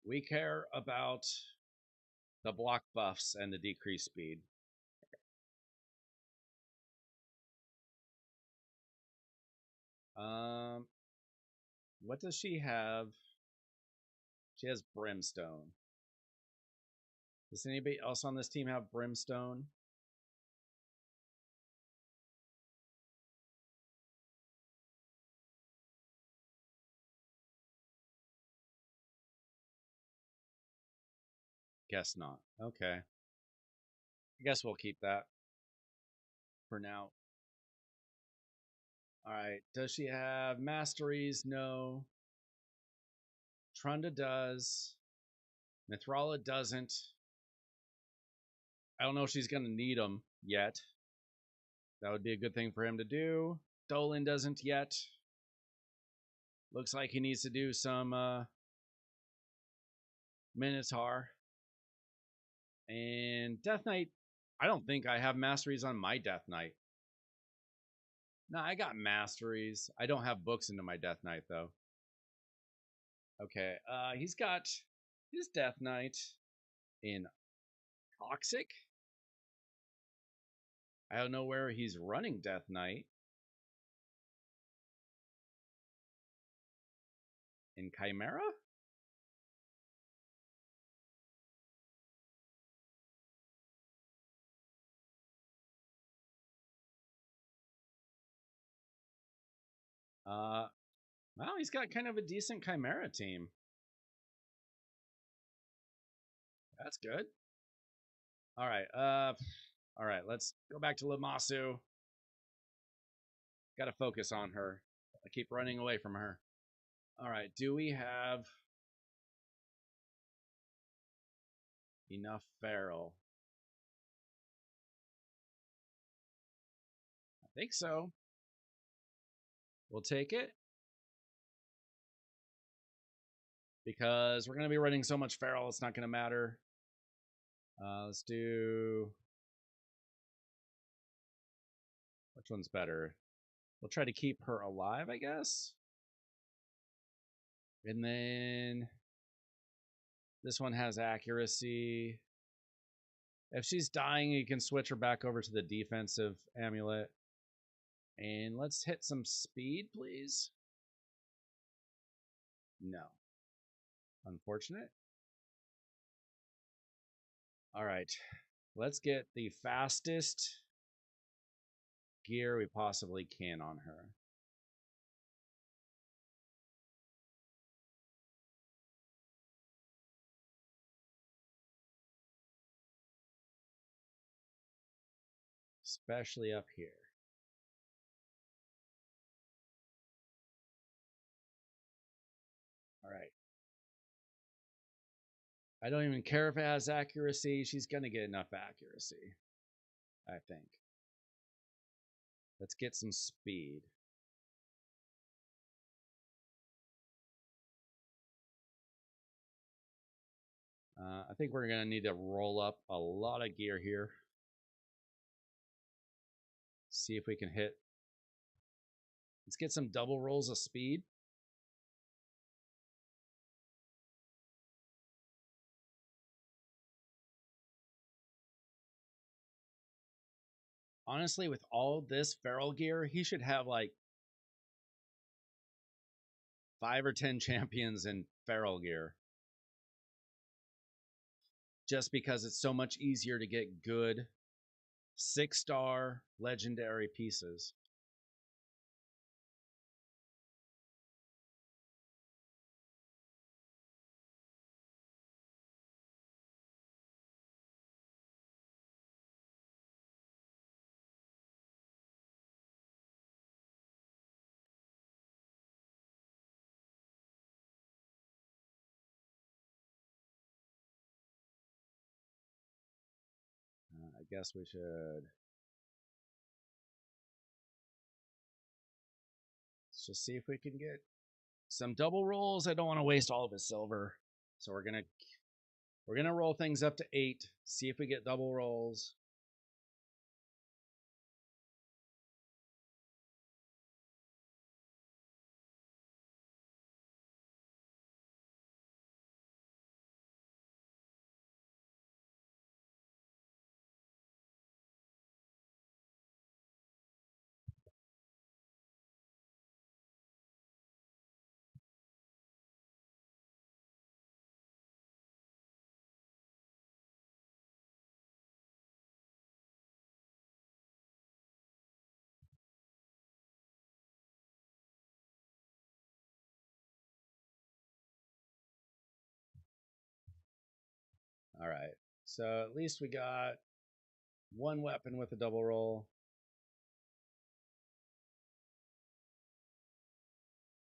We care about the block buffs and the decreased speed. What does she have? She has Brimstone. Does anybody else on this team have Brimstone? Guess not. Okay. I guess we'll keep that for now. All right. Does she have masteries? No. Trunda does. Mithrala doesn't. I don't know if she's going to need them yet. That would be a good thing for him to do. Dolan doesn't yet. Looks like he needs to do some Minotaur. And Death Knight, I don't think I have masteries on my Death Knight. No, I got masteries. I don't have books into my Death Knight, though. Okay, he's got his Death Knight in Toxic. I don't know where he's running Death Knight. In Chimera? Well, he's got kind of a decent Chimera team. That's good. All right, let's go back to Lamasu. Got to focus on her. I keep running away from her. All right, do we have enough feral? I think so. We'll take it. Because we're going to be running so much feral, it's not going to matter. Let's do... Which one's better? We'll try to keep her alive, I guess. And then this one has accuracy. If she's dying, you can switch her back over to the defensive amulet. And let's hit some speed, please. No. Unfortunate. All right. Let's get the fastest gear we possibly can on her. Especially up here. All right. I don't even care if it has accuracy. She's going to get enough accuracy, I think. Let's get some speed. I think we're going to need to roll up a lot of gear here. See if we can hit. Let's get some double rolls of speed. Honestly, with all this feral gear, he should have like 5 or 10 champions in feral gear. Just because it's so much easier to get good 6-star legendary pieces. I guess we should. Let's just see if we can get some double rolls. I don't want to waste all of his silver, so we're gonna roll things up to 8. See if we get double rolls. All right. So at least we got one weapon with a double roll.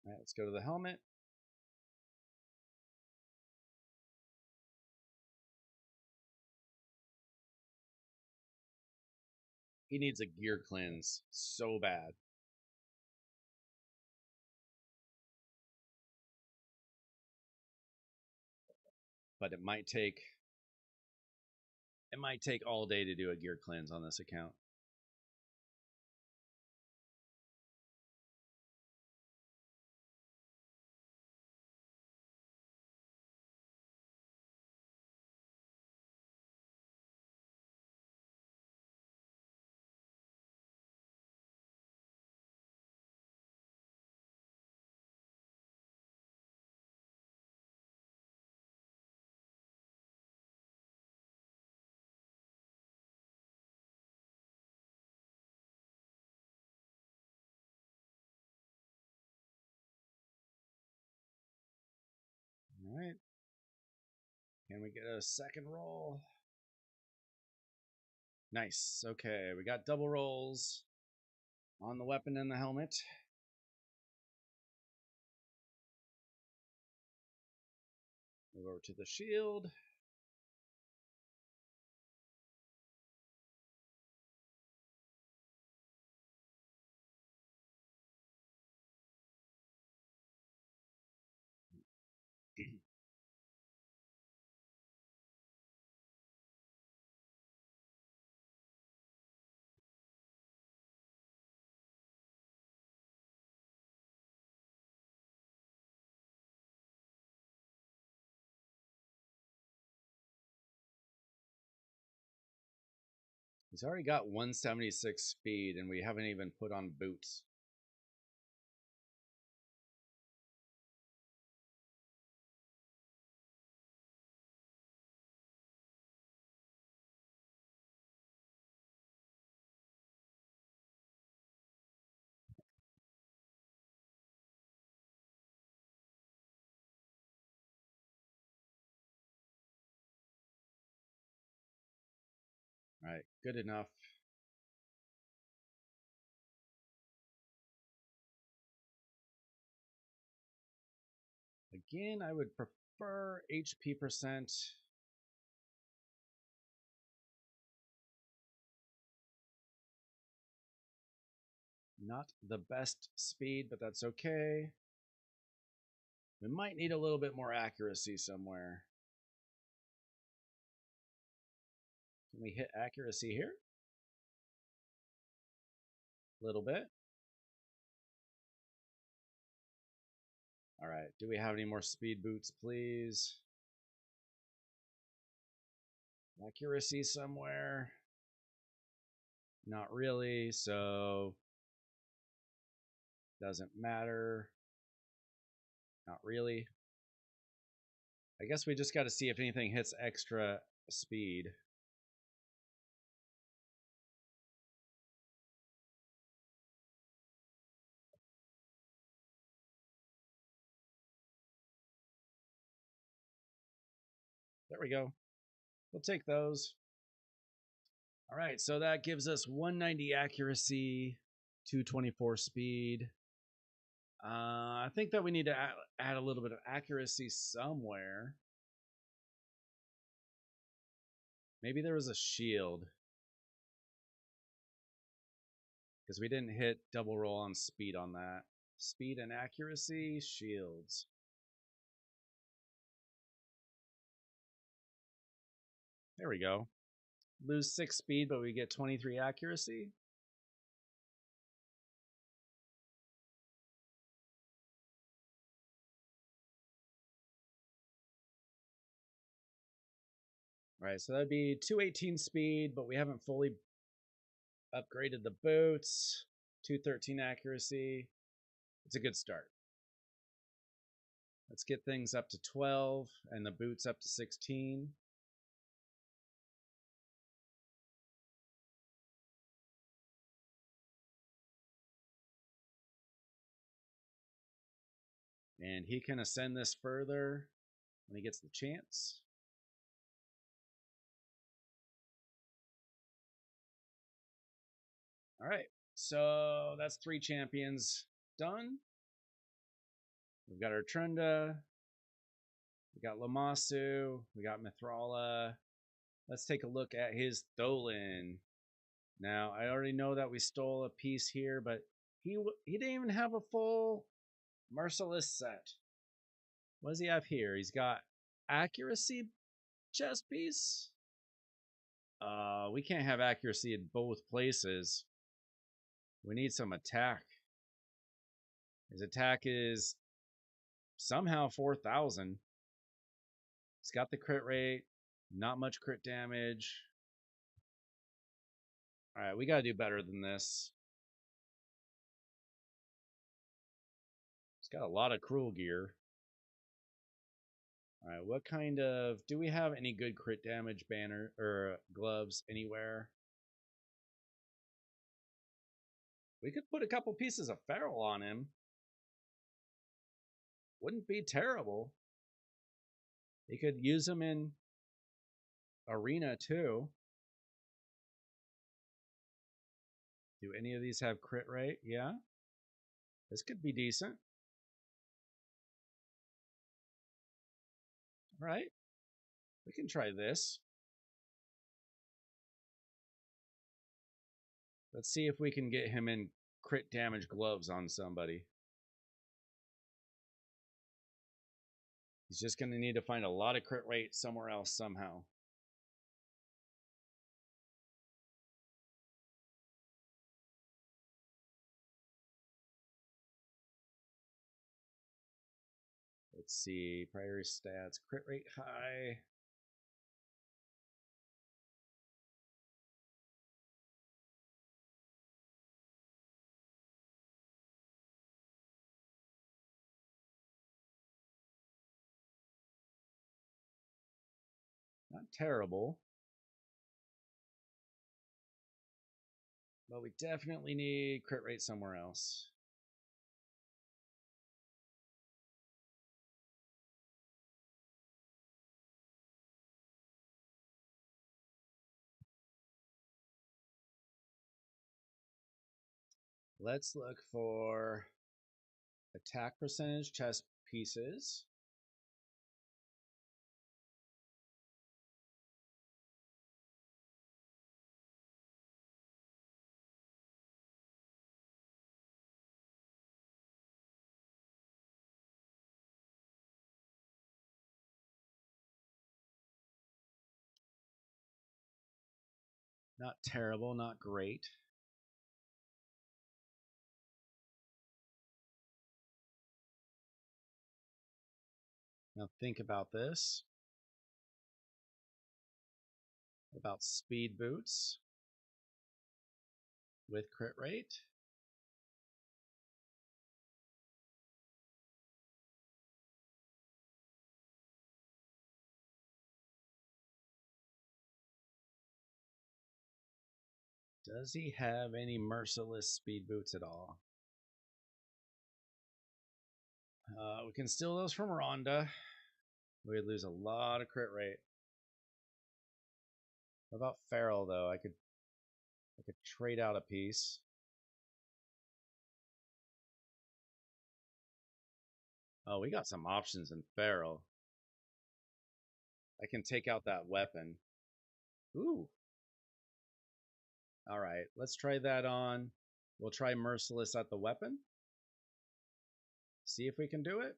All right, let's go to the helmet. He needs a gear cleanse so bad. But it might take all day to do a gear cleanse on this account. All right. Can we get a second roll? Nice. Okay, we got double rolls on the weapon and the helmet. Move over to the shield. He's already got 176 speed, and we haven't even put on boots. All right, good enough. Again, I would prefer HP percent. Not the best speed, but that's okay. We might need a little bit more accuracy somewhere. Can we hit accuracy here? A little bit. All right. Do we have any more speed boots, please? Accuracy somewhere. Not really, so doesn't matter. Not really. I guess we just got to see if anything hits extra speed. There we go. We'll take those. All right, so that gives us 190 accuracy, 224 speed. I think that we need to add a little bit of accuracy somewhere. Maybe there was a shield. Because we didn't hit double roll on speed on that. Speed and accuracy, shields. There we go. Lose 6 speed, but we get 23 accuracy. All right, so that'd be 218 speed, but we haven't fully upgraded the boots. 213 accuracy. It's a good start. Let's get things up to 12 and the boots up to 16. And he can ascend this further when he gets the chance. All right, so that's 3 champions done. We've got our Trunda, we got Lamasu, we got Mithrala. Let's take a look at his Tholin. Now, I already know that we stole a piece here, but he didn't even have a full Merciless set. What does he have here? He's got accuracy chest piece. We can't have accuracy in both places. We need some attack. His attack is somehow 4,000. He's got the crit rate, not much crit damage. All right, we got to do better than this. He's got a lot of cruel gear. All right, what kind of... Do we have any good crit damage banner or gloves anywhere? We could put a couple pieces of Feral on him. Wouldn't be terrible. You could use them in Arena too. Do any of these have crit rate? Yeah. This could be decent. All right. We can try this. Let's see if we can get him in crit damage gloves on somebody. He's just going to need to find a lot of crit rate somewhere else somehow. Let's see. Priority stats. Crit rate high. terrible. But we definitely need crit rate somewhere else. Let's look for attack percentage chess pieces. Not terrible, not great. Now think about this. About speed boots with crit rate. Does he have any merciless speed boots at all? We can steal those from Rhonda. We'd lose a lot of crit rate. What about Feral though? I could trade out a piece. Oh, we got some options in Feral. I can take out that weapon. Ooh. All right, let's try that on. We'll try Merciless at the weapon. See if we can do it.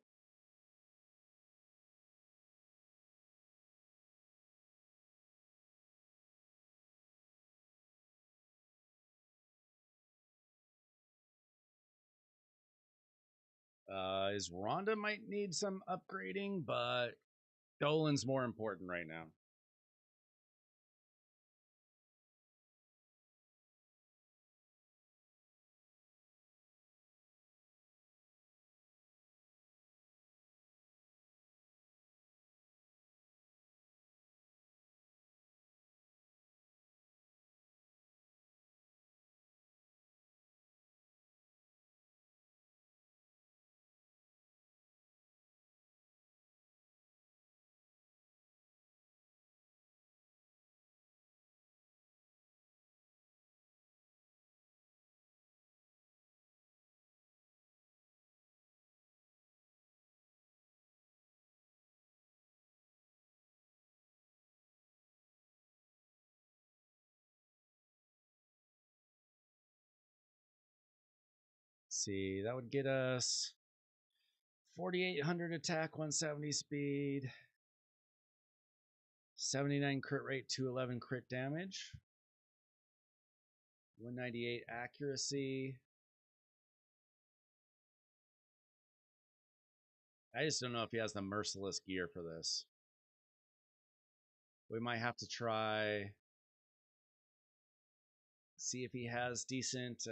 Is Rhonda might need some upgrading, but Dolan's more important right now. See, that would get us 4,800 attack, 170 speed, 79 crit rate, 211 crit damage, 198 accuracy. I just don't know if he has the merciless gear for this. We might have to try see if he has decent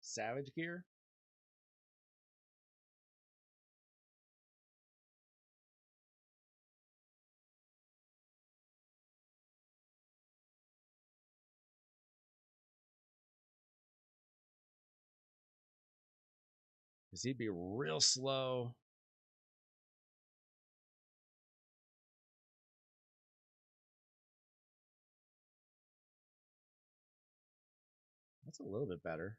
savage gear. Because he'd be real slow. That's a little bit better.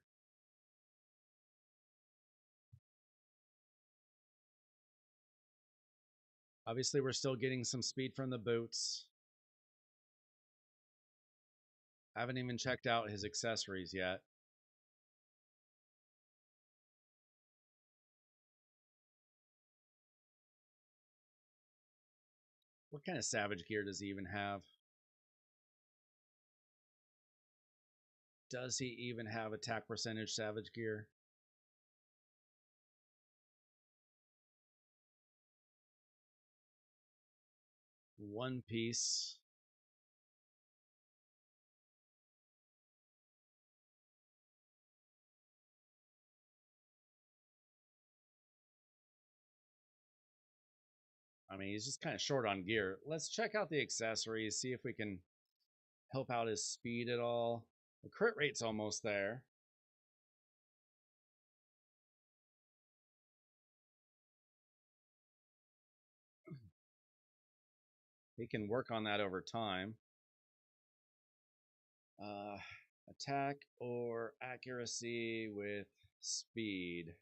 Obviously, we're still getting some speed from the boots. I haven't even checked out his accessories yet. What kind of savage gear does he even have? Does he even have attack percentage savage gear? One piece. I mean, he's just kind of short on gear. Let's check out the accessories, see if we can help out his speed at all. The crit rate's almost there. He can work on that over time. Attack or accuracy with speed.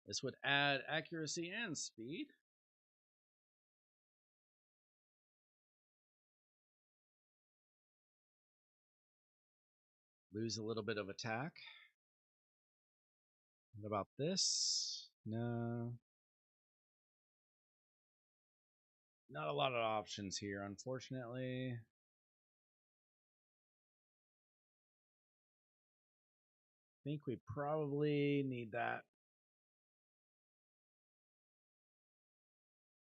This would add accuracy and speed. Lose a little bit of attack. What about this? No. Not a lot of options here, unfortunately. I think we probably need that.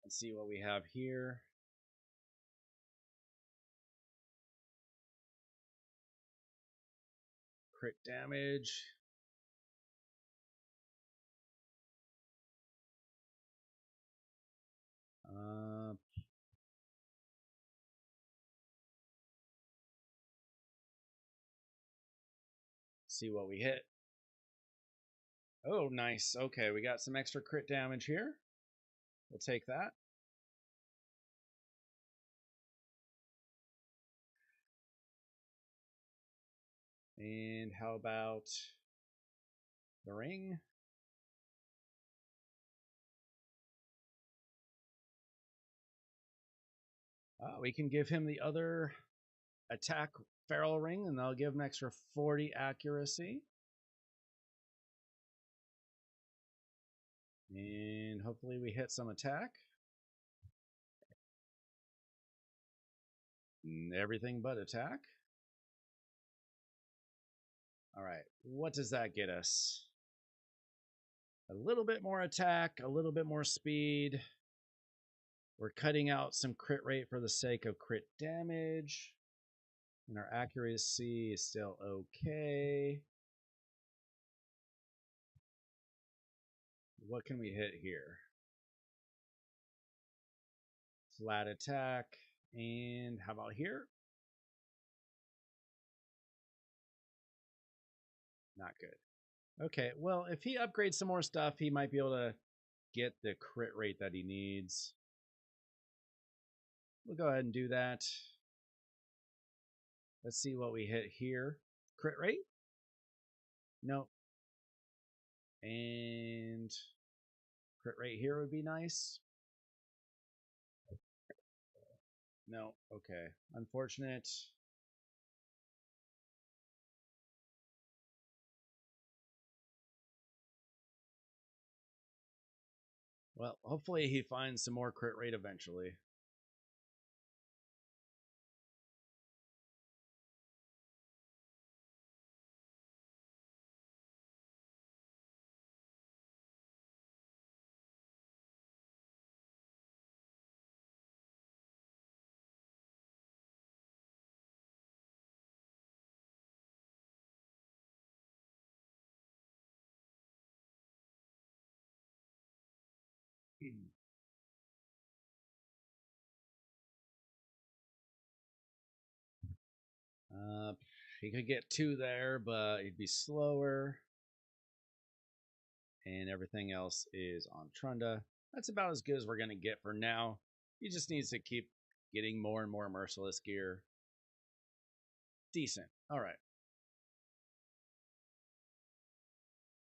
Let's see what we have here. Crit damage. See what we hit. Oh, nice. Okay, we got some extra crit damage here. We'll take that. And how about the ring? We can give him the other attack feral ring, and that'll give him extra 40 accuracy. And hopefully we hit some attack. Everything but attack. All right, what does that get us? A little bit more attack, a little bit more speed. We're cutting out some crit rate for the sake of crit damage. And our accuracy is still okay. What can we hit here? Flat attack. And how about here? Not good. Okay, well, if he upgrades some more stuff, he might be able to get the crit rate that he needs. We'll go ahead and do that. Let's see what we hit here. Crit rate? No. And crit rate here would be nice. No. Okay. Unfortunate. Well, hopefully he finds some more crit rate eventually. He could get 2 there, but he'd be slower. And everything else is on Trunda. That's about as good as we're going to get for now. He just needs to keep getting more and more merciless gear. Decent. All right.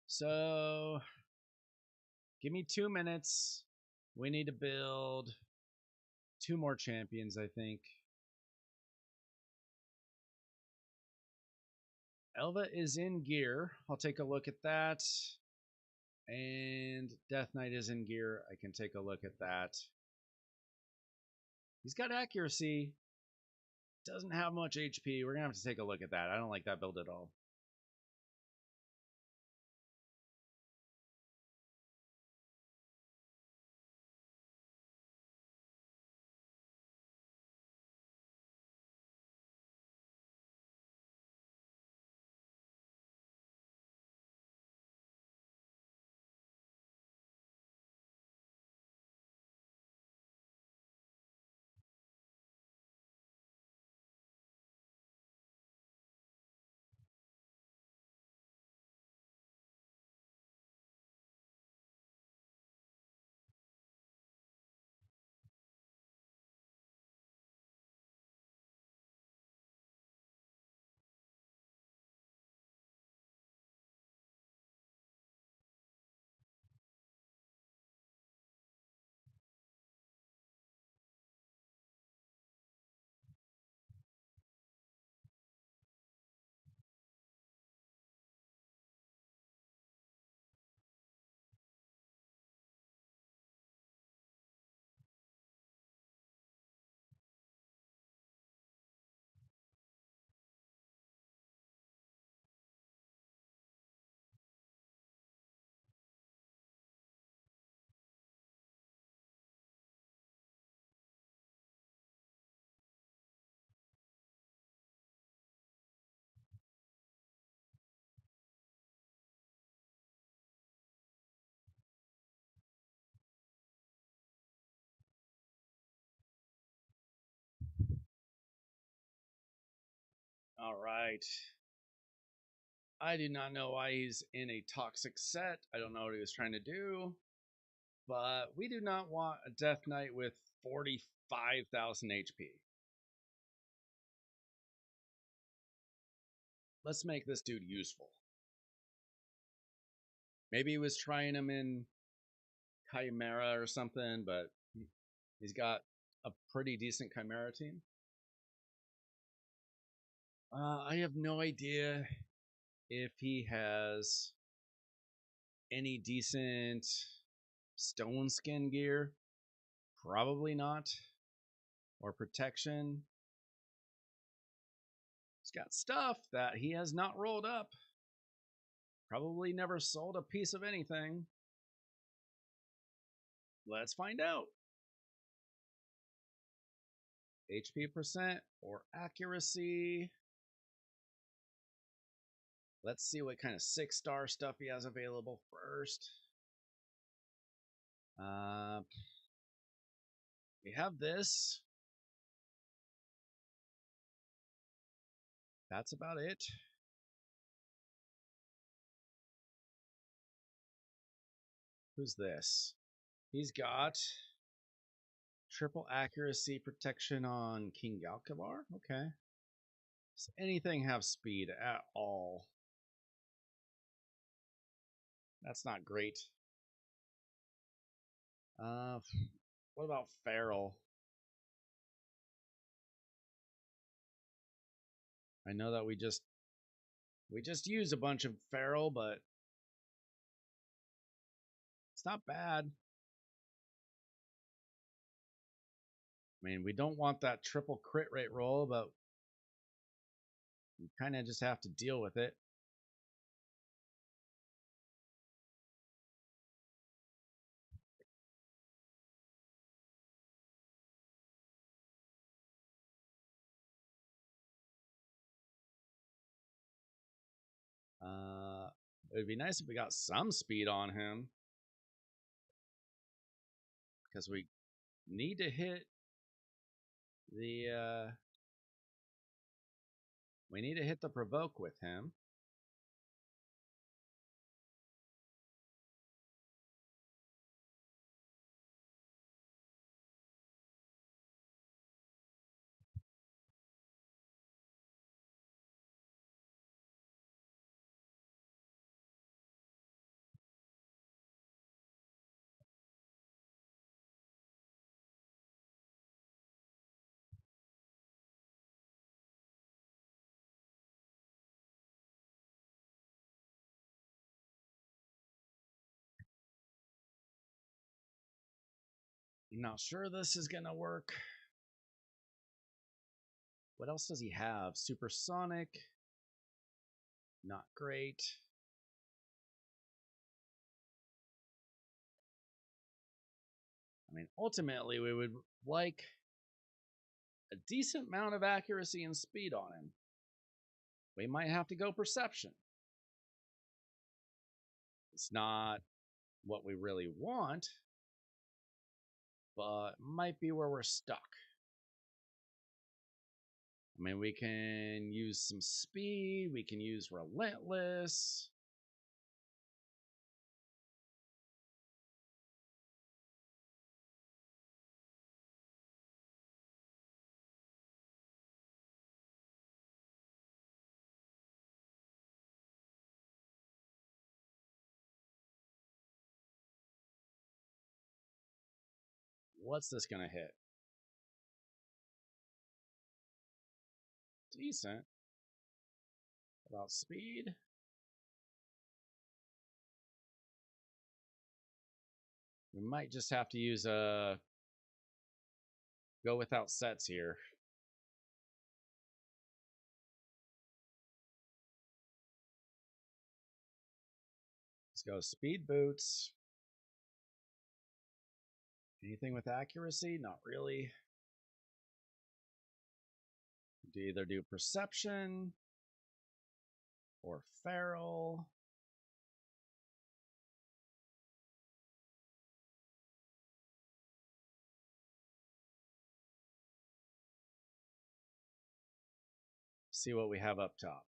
So, give me 2 minutes. We need to build 2 more champions, I think. Elva is in gear. I'll take a look at that. And Death Knight is in gear. I can take a look at that. He's got accuracy. Doesn't have much HP. We're going to have to take a look at that. I don't like that build at all. All right. I do not know why he's in a toxic set. I don't know what he was trying to do. But we do not want a Death Knight with 45,000 HP. Let's make this dude useful. Maybe he was trying him in Chimera or something, but he's got a pretty decent Chimera team. I have no idea if he has any decent stone skin gear. Probably not. Or protection. He's got stuff that he has not rolled up. Probably never sold a piece of anything. Let's find out. HP percent or accuracy. Let's see what kind of 6-star stuff he has available first. We have this. That's about it. Who's this? He's got triple accuracy protection on King Galkabar. Okay. Does anything have speed at all? That's not great. What about Feral? I know that we just used a bunch of Feral, but it's not bad. I mean, we don't want that triple crit rate roll, but we kind of just have to deal with it. It would be nice if we got some speed on him, because we need to hit the provoke with him. I'm not sure this is gonna work. What else does he have? Supersonic. Not great. I mean, ultimately, we would like a decent amount of accuracy and speed on him. We might have to go perception. It's not what we really want, but might be where we're stuck. I mean, we can use some speed. We can use relentless. What's this gonna hit? Decent. About speed. We might just have to use a go without sets here. Let's go speed boots. Anything with accuracy? Not really. Do either do perception or feral. see what we have up top.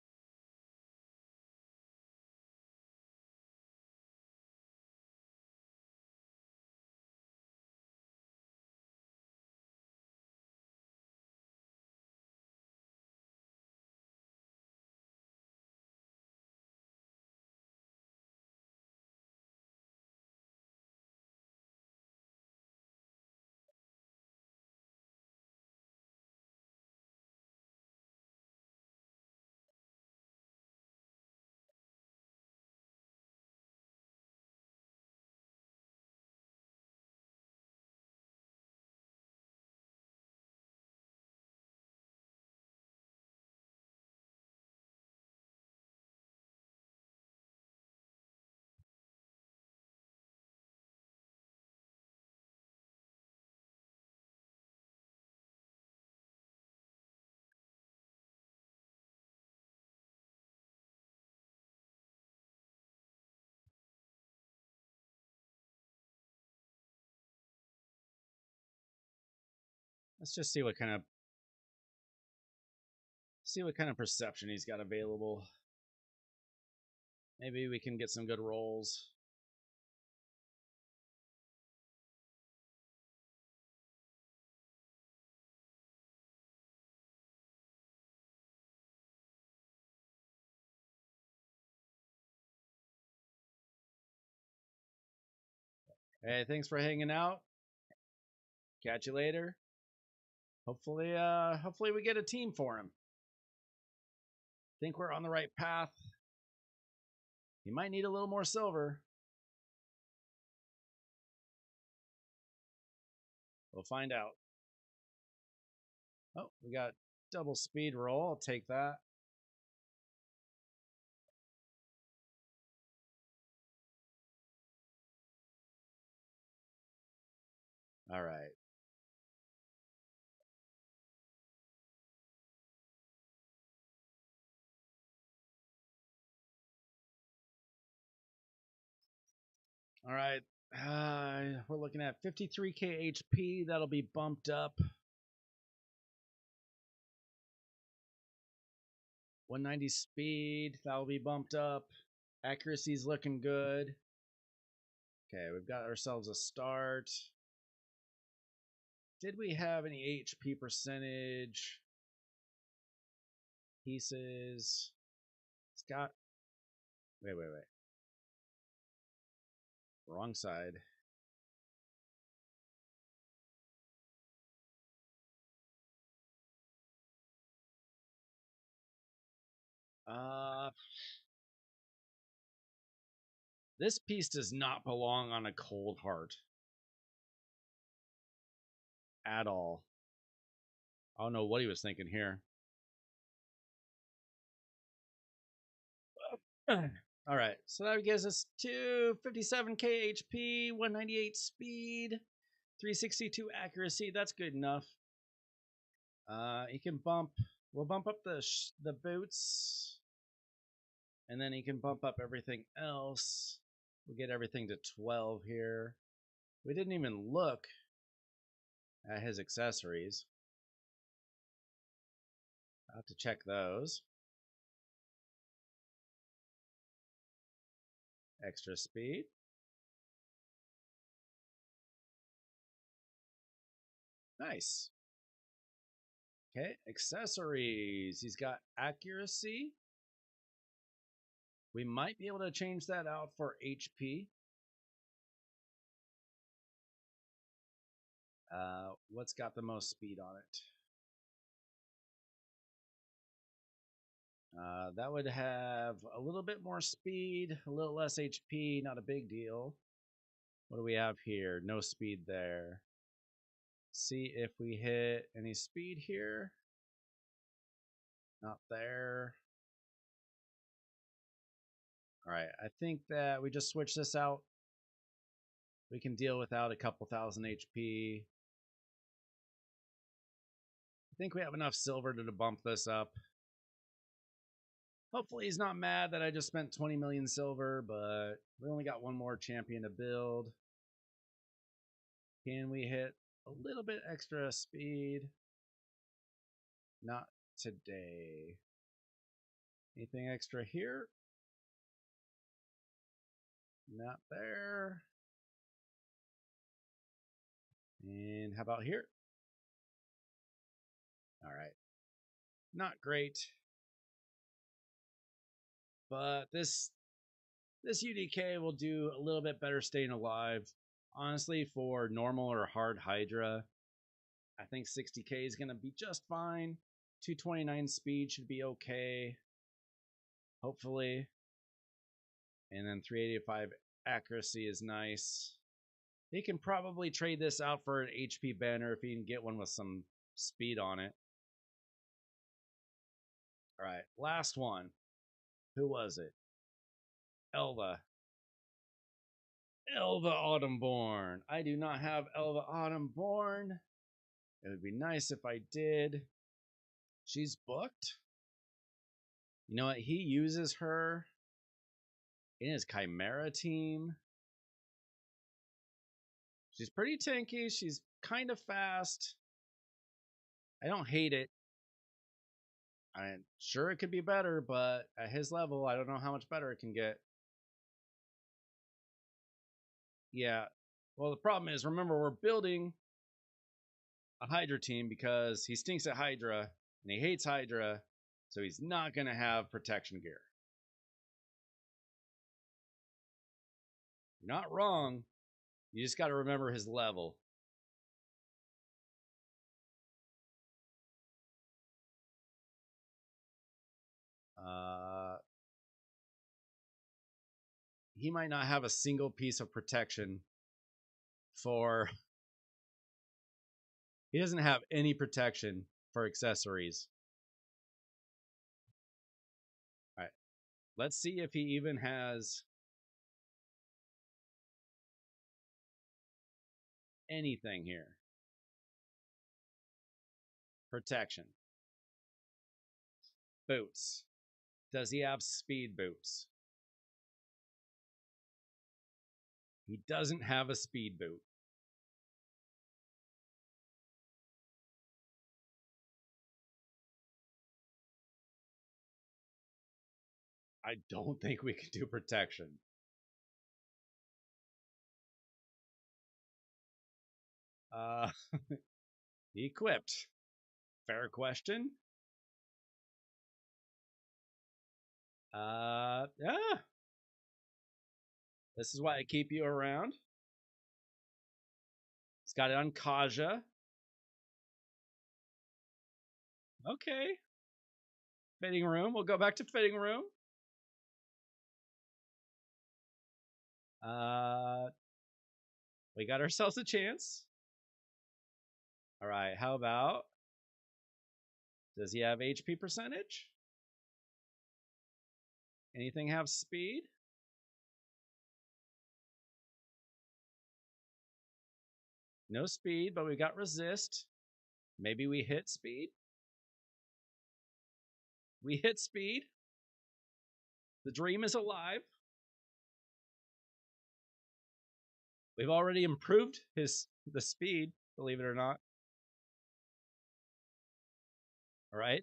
Let's just see what kind of perception he's got available. Maybe we can get some good rolls. Hey, thanks for hanging out. Catch you later. Hopefully we get a team for him. Think we're on the right path. He might need a little more silver. We'll find out. Oh, we got double speed roll. I'll take that. All right. All right. We're looking at 53k HP. That'll be bumped up. 190 speed. That'll be bumped up. Accuracy's looking good. Okay, we've got ourselves a start. Did we have any HP percentage? Pieces. Scott. Wait. Wrong side. This piece does not belong on a cold heart. At all. I don't know what he was thinking here. All right, so that gives us 257k HP, 198 speed, 362 accuracy. That's good enough. He can bump. We'll bump up the boots, and then he can bump up everything else. We'll get everything to 12 here. We didn't even look at his accessories. I'll have to check those. Extra speed. Nice. Okay, accessories. He's got accuracy. We might be able to change that out for HP. What's got the most speed on it? That would have a little bit more speed, a little less HP, not a big deal. What do we have here? No speed there. See if we hit any speed here. Not there. All right, I think that we just switch this out. We can deal without a couple thousand HP. I think we have enough silver to bump this up. Hopefully he's not mad that I just spent 20 million silver, but we only got one more champion to build. Can we hit a little bit extra speed? Not today. Anything extra here? Not there. And how about here? All right. Not great. But this UDK will do a little bit better staying alive. Honestly, for normal or hard Hydra, I think 60k is going to be just fine. 229 speed should be okay, hopefully. And then 385 accuracy is nice. He can probably trade this out for an HP banner if he can get one with some speed on it. All right, last one. Who was it? Elva. Elva Autumnborn. I do not have Elva Autumnborn. It would be nice if I did. She's booked. You know what? He uses her in his Chimera team. She's pretty tanky. She's kind of fast. I don't hate it. I'm sure it could be better, but at his level, I don't know how much better it can get. Yeah. Well, the problem is, remember, we're building a Hydra team because he stinks at Hydra and he hates Hydra, so he's not going to have protection gear. You're not wrong. You just got to remember his level. He might not have a single piece of protection for. He doesn't have any protection for accessories. All right. Let's see if he even has anything here. Protection. Boots. Does he have speed boots? He doesn't have a speed boot. I don't think we can do protection. Equipped. Fair question. Yeah. This is why I keep you around. It's got it on Kaja. Okay. Fitting room. We'll go back to fitting room. We got ourselves a chance. All right. How about, does he have HP percentage? Anything have speed? No speed, but we got resist. Maybe we hit speed. We hit speed. The dream is alive. We've already improved the speed, believe it or not. All right.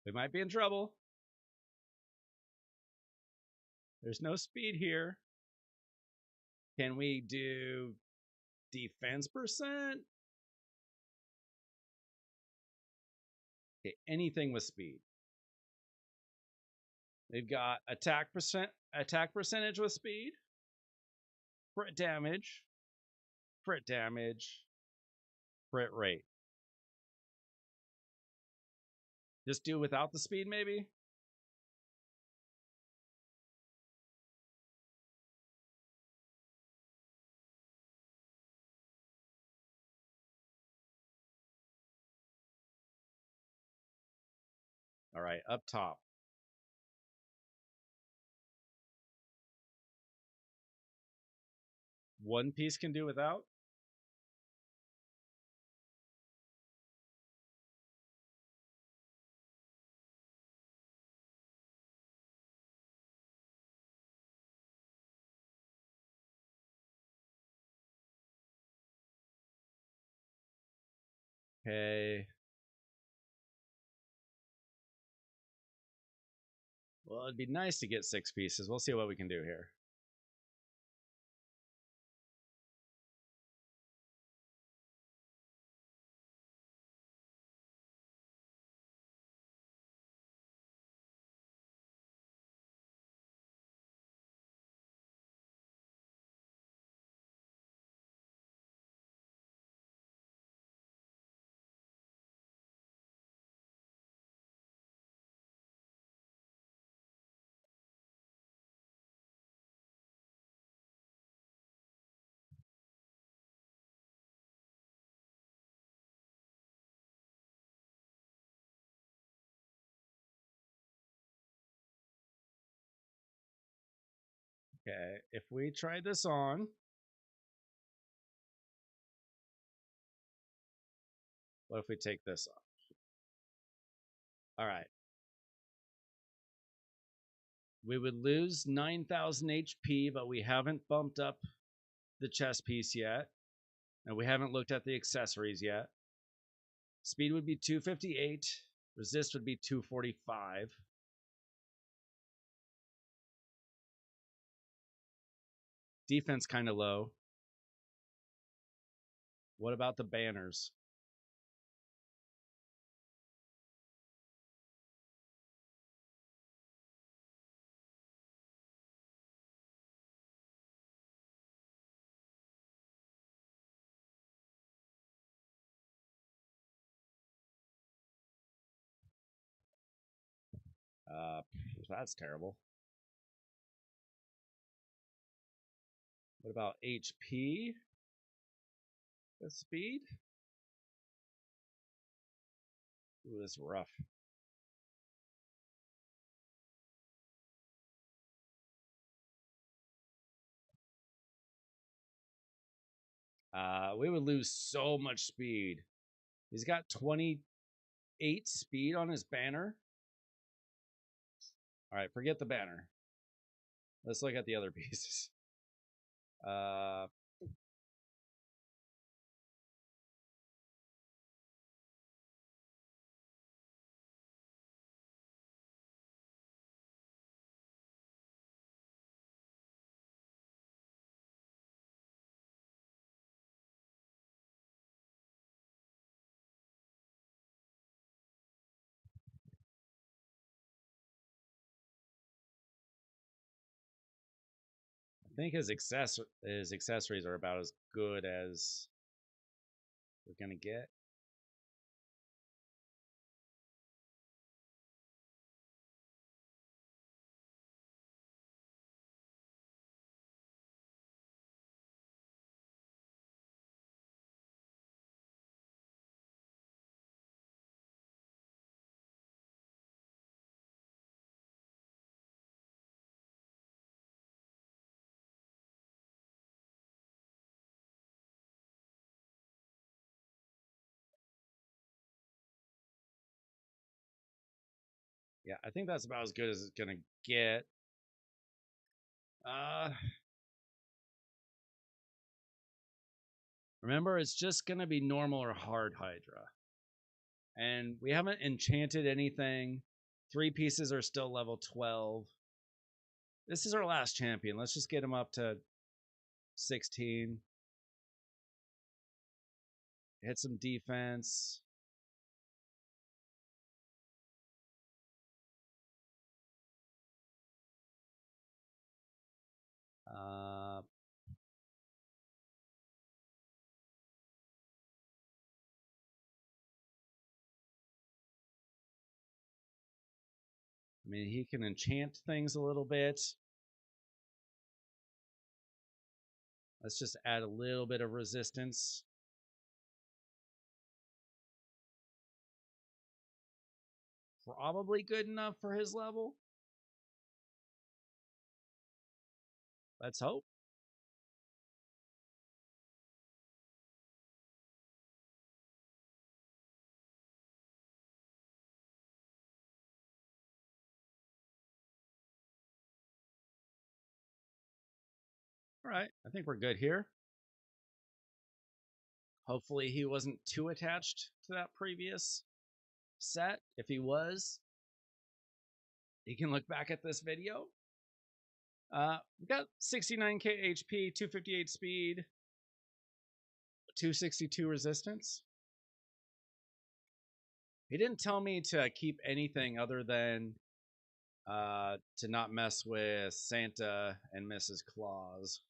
We might be in trouble. There's no speed here. Can we do defense percent? Okay, anything with speed. They've got attack percentage with speed, crit damage, crit rate. Just do without the speed, maybe? All right, up top. One piece can do without? Okay. Well, it'd be nice to get 6 pieces. We'll see what we can do here. Okay, if we try this on, what if we take this off? All right. We would lose 9,000 HP, but we haven't bumped up the chest piece yet. And we haven't looked at the accessories yet. Speed would be 258. Resist would be 245. Defense kind of low. What about the banners? Uh, that's terrible. What about HP? The speed? Ooh, this is rough. We would lose so much speed. He's got 28 speed on his banner. All right, forget the banner. Let's look at the other pieces. I think his accessories are about as good as we're gonna get. Yeah, I think that's about as good as it's gonna get. Uh, Remember, it's just gonna be normal or hard Hydra, and we haven't enchanted anything. 3 pieces are still level 12. This is our last champion. Let's just get him up to 16. Hit some defense. Uh, I mean, he can enchant things a little bit. Let's just add a little bit of resistance. Probably good enough for his level. Let's hope. All right, I think we're good here. Hopefully he wasn't too attached to that previous set. If he was, You can look back at this video. We got 69k HP, 258 speed, 262 resistance. He didn't tell me to keep anything other than to not mess with Santa and Mrs. Claus.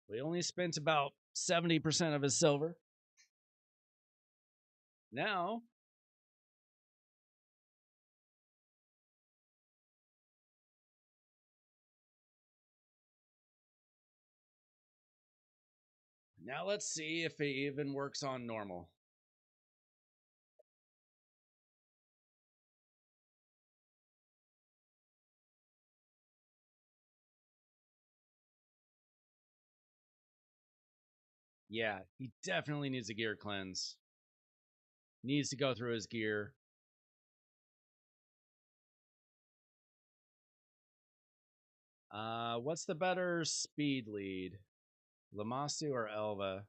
We only spent about 70% of his silver. Now, let's see if it even works on normal. Yeah, he definitely needs a gear cleanse. Needs to go through his gear. What's the better speed lead? Lamasu or Elva?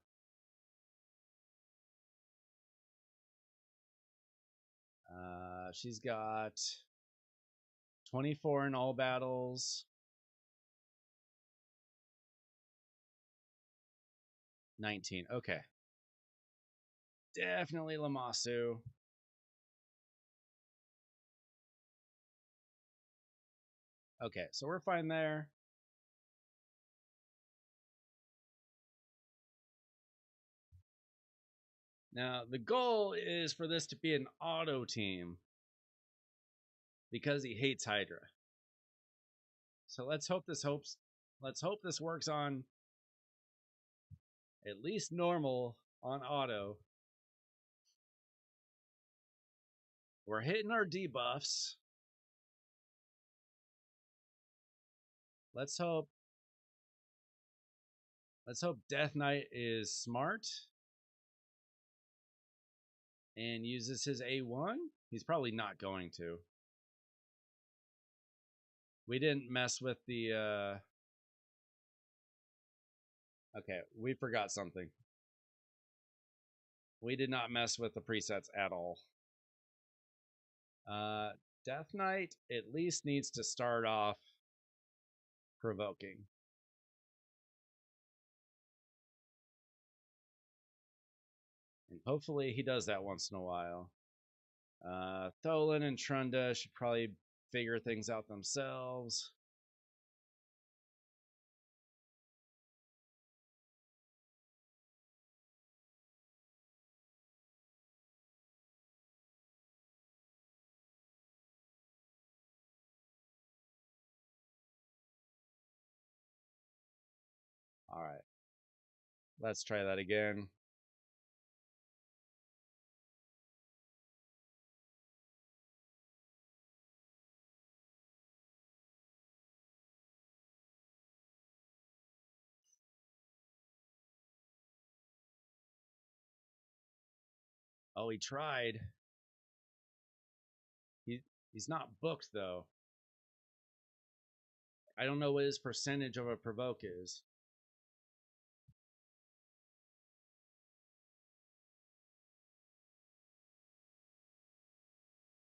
She's got 24 in all battles. 19. Okay. Definitely Lamasu. Okay, so we're fine there. Now, the goal is for this to be an auto team because he hates Hydra. So let's hope this works on at least normal on auto. We're hitting our debuffs. Let's hope Death Knight is smart and uses his A1. He's probably not going to. We didn't mess with the okay, we forgot something. We did not mess with the presets at all. Death Knight at least needs to start off provoking. And hopefully he does that once in a while. Tholen and Trunda should probably figure things out themselves. All right. Let's try that again. Oh, he tried. He's not booked though. I don't know what his percentage of a provoke is.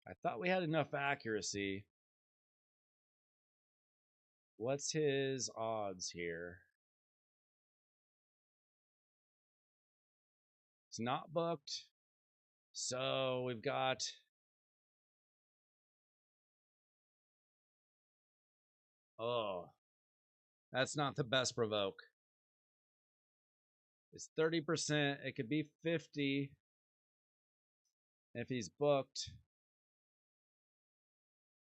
I thought we had enough accuracy. What's his odds here? It's not booked. So we've got oh, that's not the best provoke. It's 30%. It could be 50 if he's booked.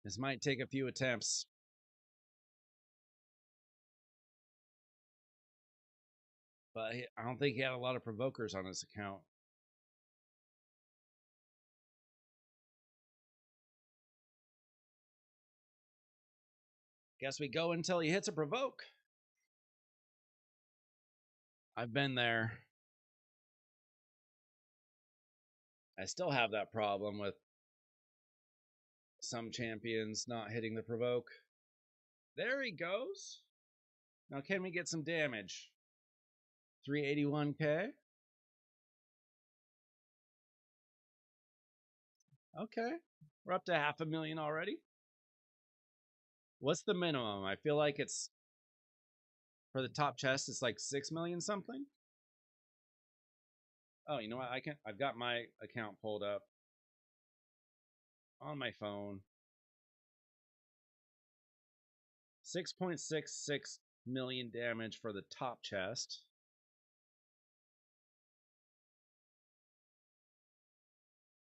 This might take a few attempts. But I don't think he had a lot of provokers on his account. Guess we go until he hits a provoke. I've been there. I still have that problem with some champions not hitting the provoke. There he goes. Now can we get some damage? 381k. Okay. We're up to 500,000 already. What's the minimum? I feel like it's for the top chest, it's like 6 million something. Oh, you know what? I've got my account pulled up on my phone. 6.66 million damage for the top chest.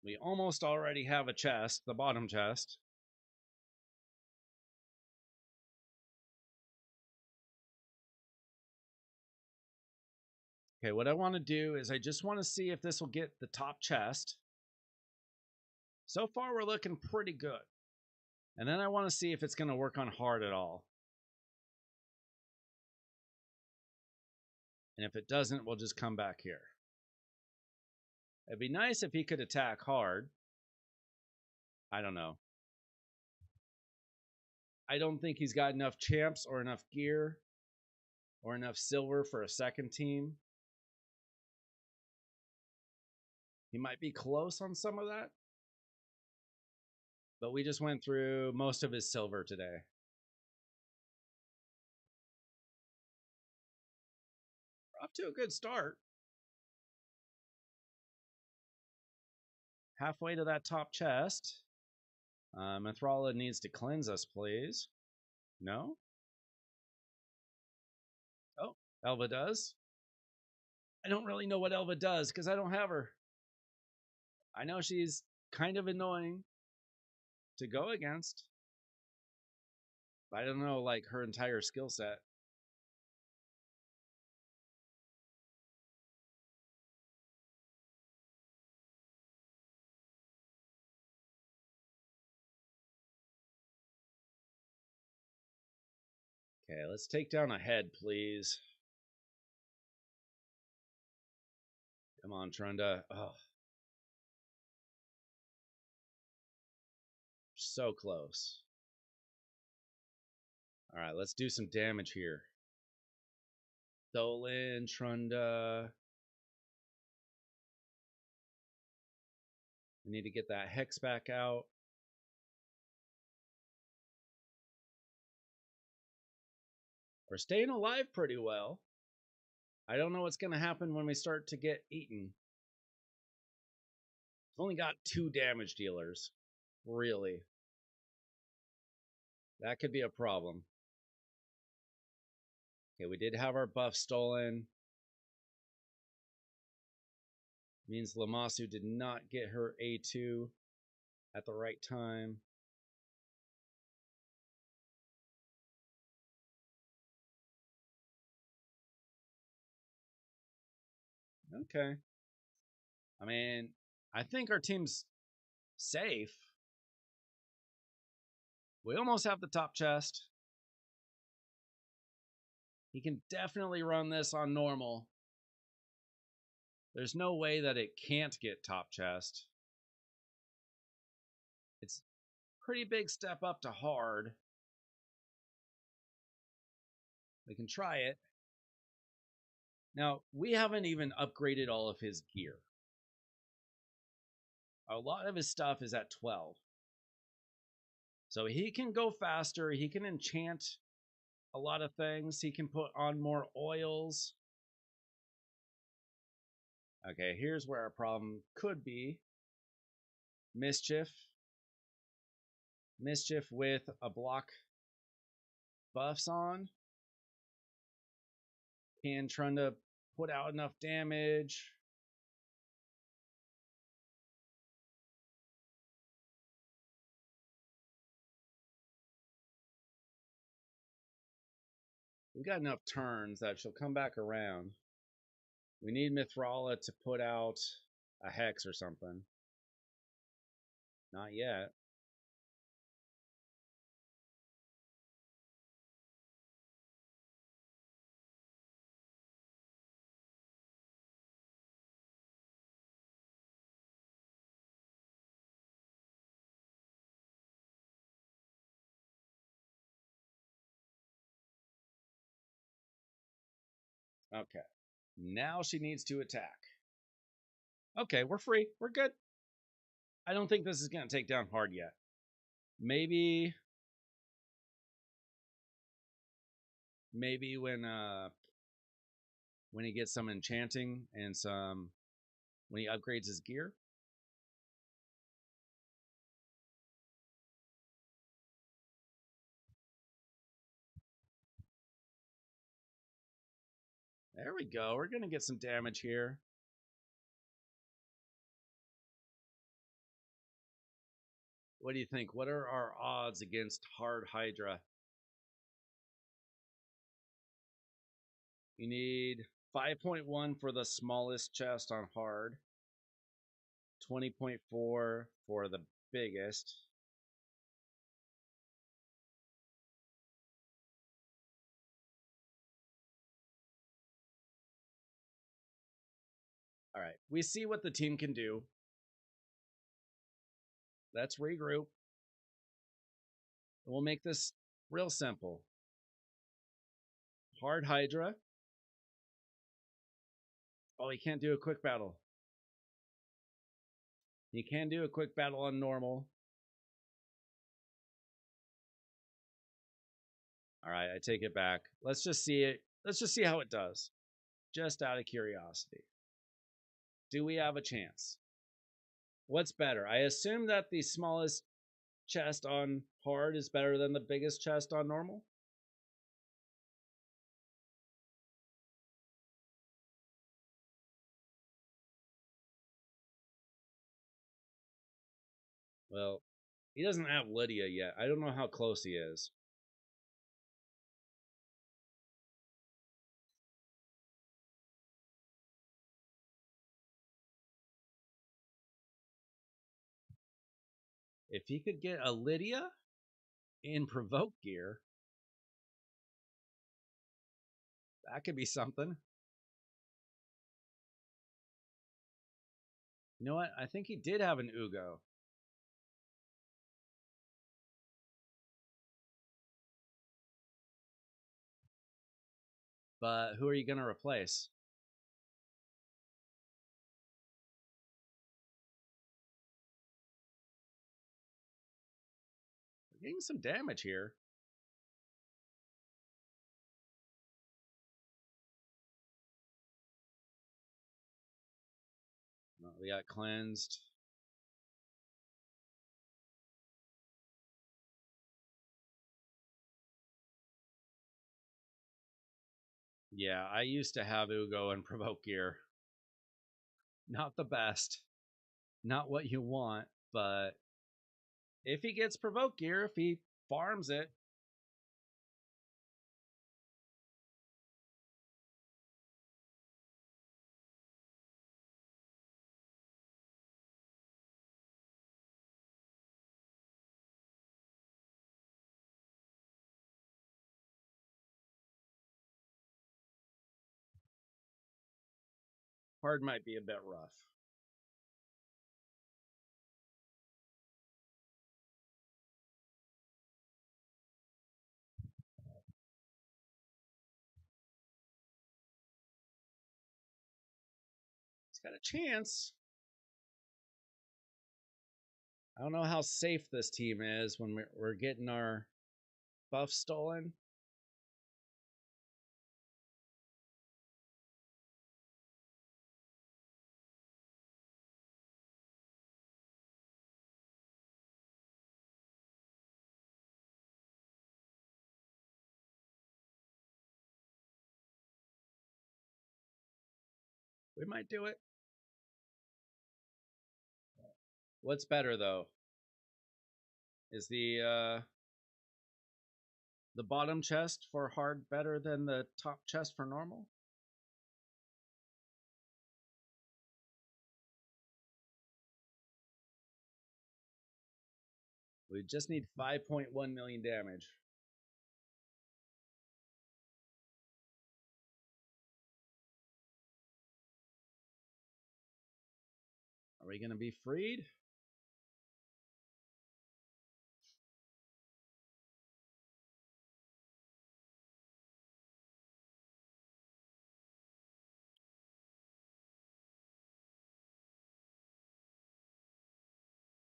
We almost already have a chest, the bottom chest. Okay, what I want to do is I just want to see if this will get the top chest. So far, we're looking pretty good. And then I want to see if it's going to work on hard at all. And if it doesn't, we'll just come back here. It'd be nice if he could attack hard. I don't know. I don't think he's got enough champs or enough gear or enough silver for a second team. He might be close on some of that. But we just went through most of his silver today. We're off to a good start. Halfway to that top chest. Mithrala needs to cleanse us, please. No? Oh, Elva does. I don't really know what Elva does because I don't have her. I know she's kind of annoying to go against. But I don't know, like, her entire skill set. Okay, let's take down a head, please. Come on, Trunda. Oh, so close. All right, let's do some damage here. Dolan, Trunda. We need to get that hex back out. We're staying alive pretty well. I don't know what's going to happen when we start to get eaten. We've only got 2 damage dealers. Really. That could be a problem. Okay, we did have our buff stolen. Means Lamasu did not get her A2 at the right time. Okay. I mean, I think our team's safe. We almost have the top chest. He can definitely run this on normal. There's no way that it can't get top chest. It's a pretty big step up to hard. We can try it. Now, we haven't even upgraded all of his gear. A lot of his stuff is at 12. So he can go faster. He can enchant a lot of things. He can put on more oils. Okay, here's where our problem could be. Mischief. Mischief with a block buffs on. And trying to put out enough damage. We've got enough turns that she'll come back around. We need Mithrala to put out a hex or something. Not yet. Okay. Now she needs to attack. Okay, we're free. We're good. I don't think this is going to take down hard yet. Maybe when he gets some enchanting and when he upgrades his gear. There we go. We're going to get some damage here. What do you think? What are our odds against hard Hydra? You need 5.1 for the smallest chest on hard, 20.4 for the biggest. All right, we see what the team can do. Let's regroup. We'll make this real simple. Hard Hydra. Oh, he can't do a quick battle. He can do a quick battle on normal. All right, I take it back. Let's just see it. Let's just see how it does. Just out of curiosity. Do we have a chance? What's better? I assume that the smallest chest on hard is better than the biggest chest on normal. Well, he doesn't have Lydia yet. I don't know how close he is. If he could get a Lydia in provoke gear, that could be something. You know what? I think he did have an Ugo. But who are you going to replace? We're getting some damage here. Well, we got cleansed. Yeah, I used to have Ugo and provoke gear. Not the best. Not what you want, but if he gets provoke gear, if he farms it, hard might be a bit rough. He's got a chance. I don't know how safe this team is when we're getting our buff stolen. We might do it. What's better though? Is the bottom chest for hard better than the top chest for normal? We just need 5.1 million damage. Are we going to be freed?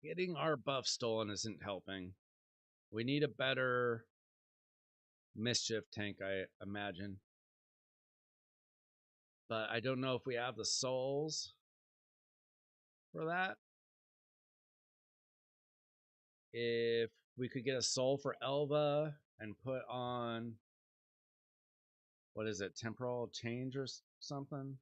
Getting our buff stolen isn't helping. We need a better mischief tank, I imagine. But I don't know if we have the souls for that. If we could get a soul for Elva and put on, what is it, temporal change or something?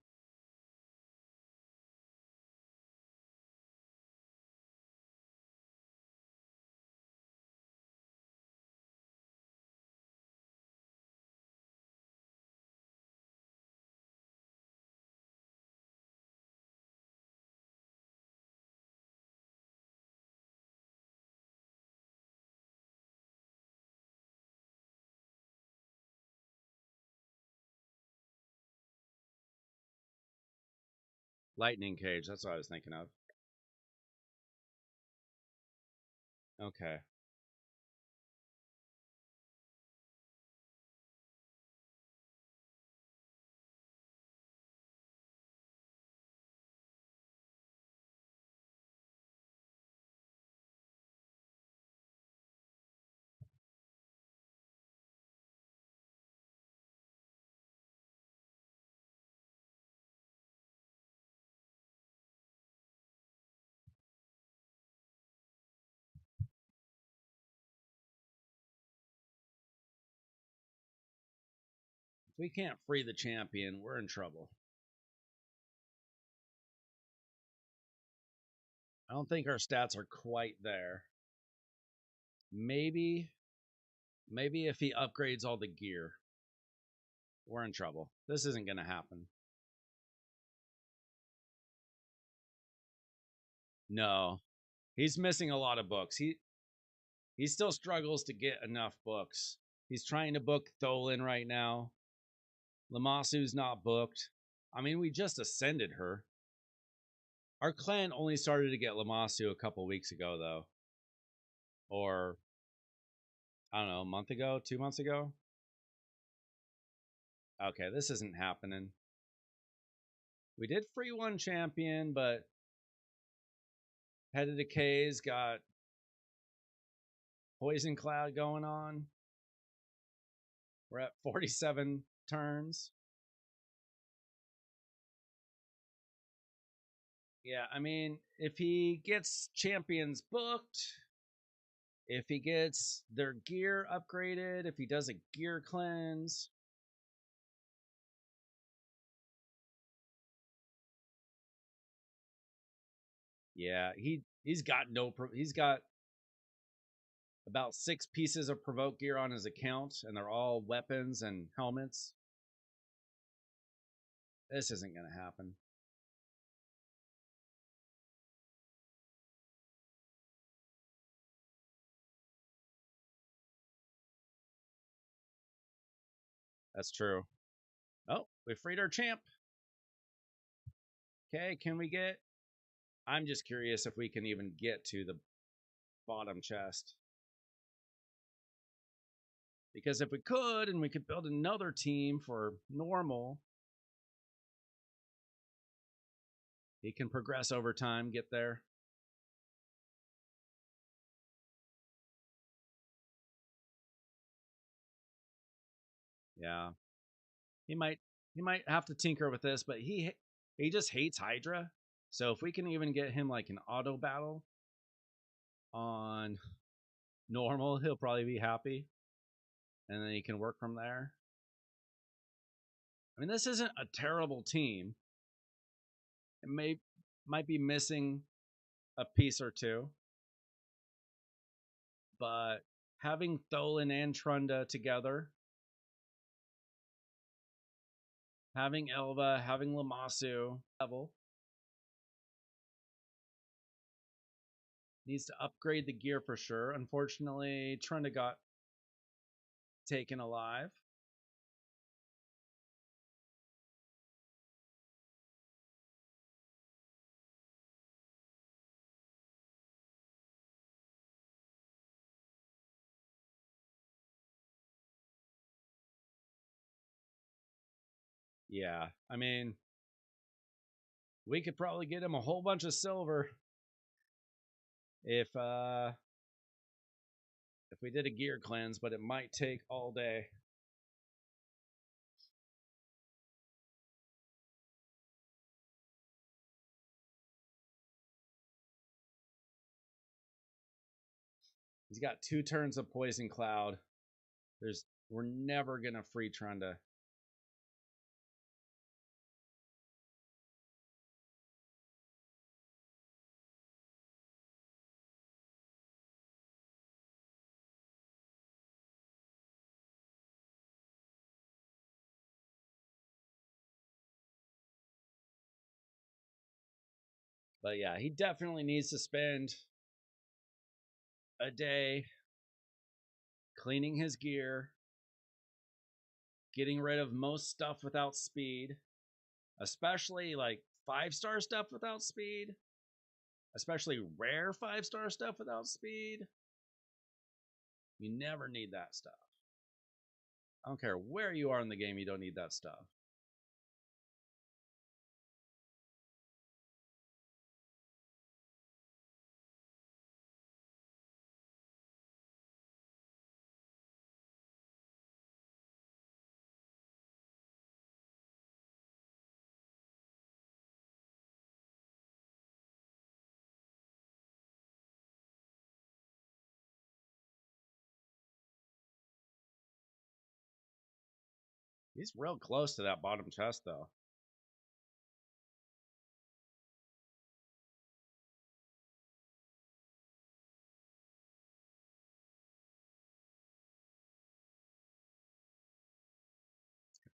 Lightning cage, that's what I was thinking of. Okay. If we can't free the champion, we're in trouble. I don't think our stats are quite there. Maybe if he upgrades all the gear, we're in trouble. This isn't going to happen. No. He's missing a lot of books. He still struggles to get enough books. He's trying to book Tholin right now. Lamasu's not booked. I mean, we just ascended her. Our clan only started to get Lamasu a couple weeks ago, though. Or, I don't know, a month ago, 2 months ago? Okay, this isn't happening. We did free one champion, but Head of Decay's got Poison Cloud going on. We're at 47 turns. Yeah, I mean, if he gets champions booked, if he gets their gear upgraded, if he does a gear cleanse, yeah, he's got about 6 pieces of provoke gear on his account, and they're all weapons and helmets. This isn't going to happen. That's true. Oh, we freed our champ. Okay, can we get... I'm just curious if we can even get to the bottom chest. Because if we could, and we could build another team for normal, he can progress over time, get there. Yeah. He might have to tinker with this, but he just hates Hydra. So if we can even get him like an auto battle on normal, he'll probably be happy. And then he can work from there. I mean, this isn't a terrible team. It might be missing a piece or two, but having Tholin and Trunda together, having Elva, having Lamasu level, needs to upgrade the gear for sure. Unfortunately, Trunda got taken alive. Yeah, I mean, we could probably get him a whole bunch of silver If we did a gear cleanse, but it might take all day. He's got 2 turns of Poison Cloud. We're never gonna free Trunda. But yeah, he definitely needs to spend a day cleaning his gear, getting rid of most stuff without speed, especially like 5-star stuff without speed, especially rare 5-star stuff without speed. You never need that stuff. I don't care where you are in the game, you don't need that stuff. He's real close to that bottom chest, though.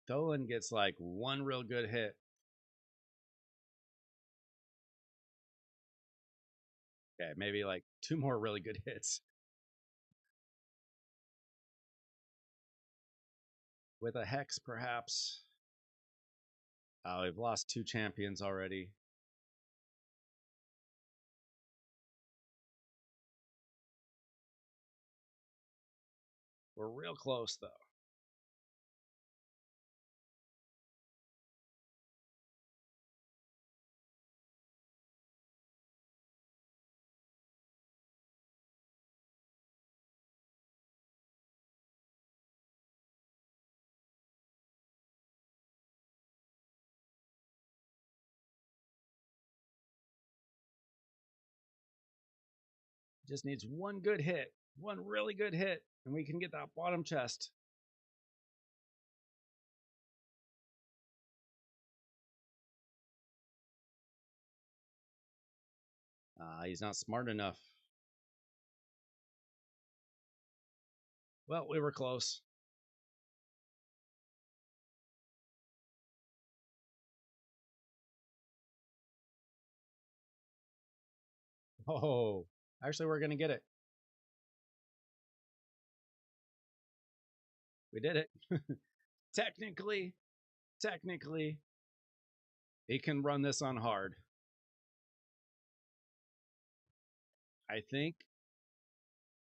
Dolan gets like 1 real good hit. Okay, maybe like 2 more really good hits. With a Hex, perhaps. Oh, we've lost 2 champions already. We're real close, though. Just needs 1 good hit. 1 really good hit, and we can get that bottom chest. He's not smart enough. Well, we were close. Oh, actually, we're going to get it. We did it. technically, he can run this on hard. I think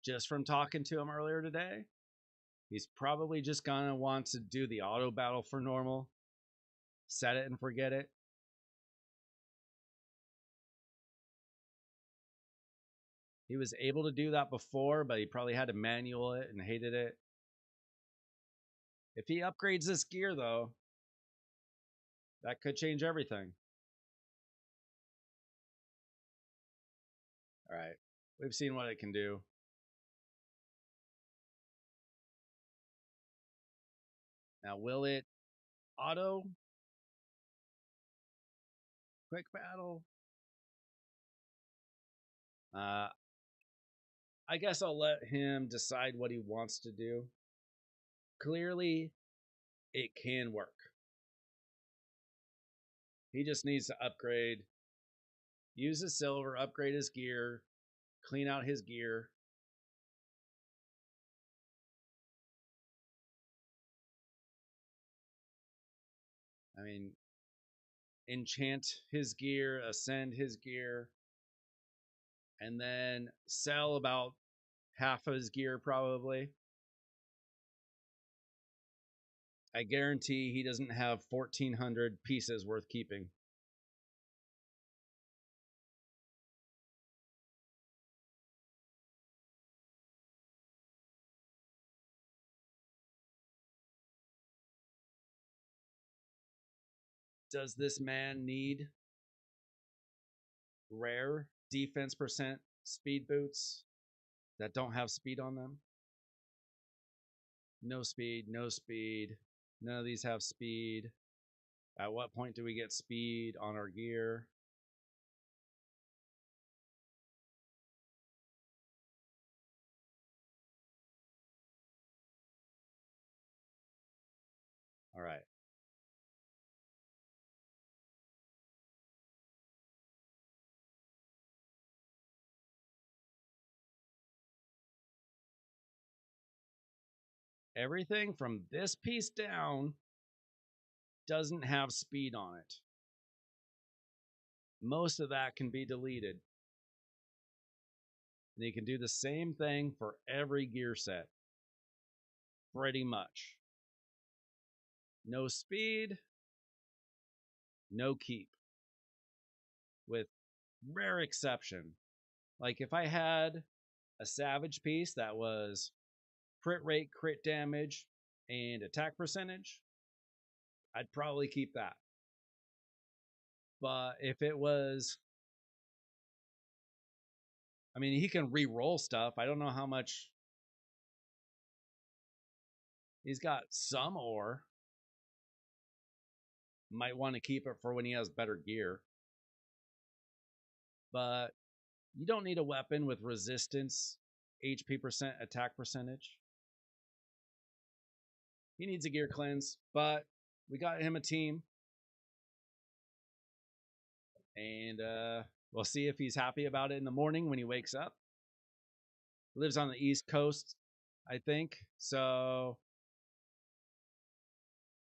just from talking to him earlier today, he's probably just going to want to do the auto battle for normal, set it and forget it. He was able to do that before, but he probably had to manual it and hated it. If he upgrades this gear, though, that could change everything. All right. We've seen what it can do. Now, will it auto? Quick battle? I guess I'll let him decide what he wants to do. Clearly, it can work. He just needs to upgrade, use his silver, upgrade his gear, clean out his gear. I mean, enchant his gear, ascend his gear, and then sell about half of his gear probably. I guarantee he doesn't have 1,400 pieces worth keeping. Does this man need rare defense percent speed boots that don't have speed on them? No speed, no speed. None of these have speed. At what point do we get speed on our gear? All right. Everything from this piece down doesn't have speed on it. Most of that can be deleted. And you can do the same thing for every gear set. Pretty much. No speed, no keep. With rare exception. Like if I had a savage piece that was crit rate, crit damage, and attack percentage, I'd probably keep that. But if it was, I mean, he can re-roll stuff. I don't know how much. He's got some ore. Might want to keep it for when he has better gear. But you don't need a weapon with resistance, HP percent, attack percentage. He needs a gear cleanse, but we got him a team. And we'll see if he's happy about it in the morning when he wakes up. He lives on the East Coast, I think. So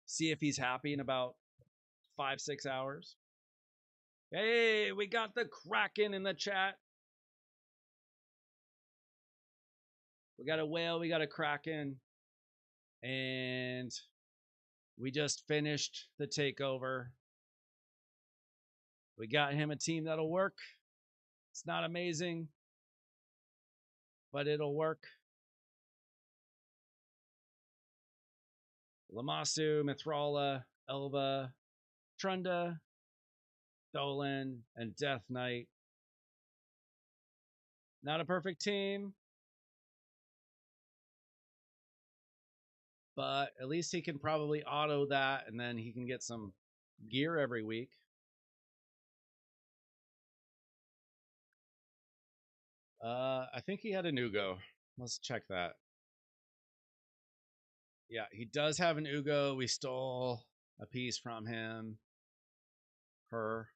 see if he's happy in about 5-6 hours. Hey, we got the Kraken in the chat. We got a whale, we got a Kraken. And we just finished the takeover. We got him a team that'll work. It's not amazing, but it'll work. Lamasu, Mithrala, Elva, Trunda, Dolan, and Death Knight. Not a perfect team, but at least he can probably auto that, and then he can get some gear every week. I think he had an Ugo. Let's check that. Yeah, he does have an Ugo. We stole a piece from him. Her.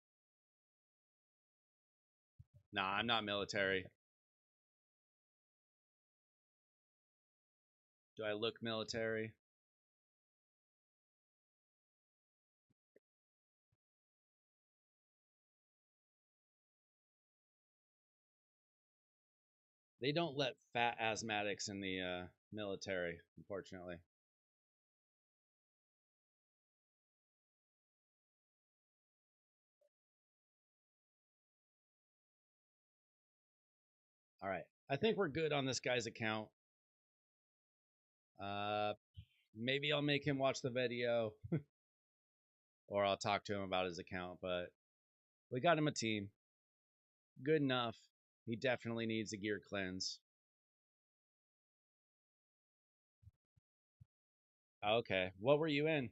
Nah, I'm not military. Do I look military? They don't let fat asthmatics in the military, unfortunately. All right. I think we're good on this guy's account. Maybe I'll make him watch the video or I'll talk to him about his account, but we got him a team. Good enough. He definitely needs a gear cleanse. Okay. What were you in?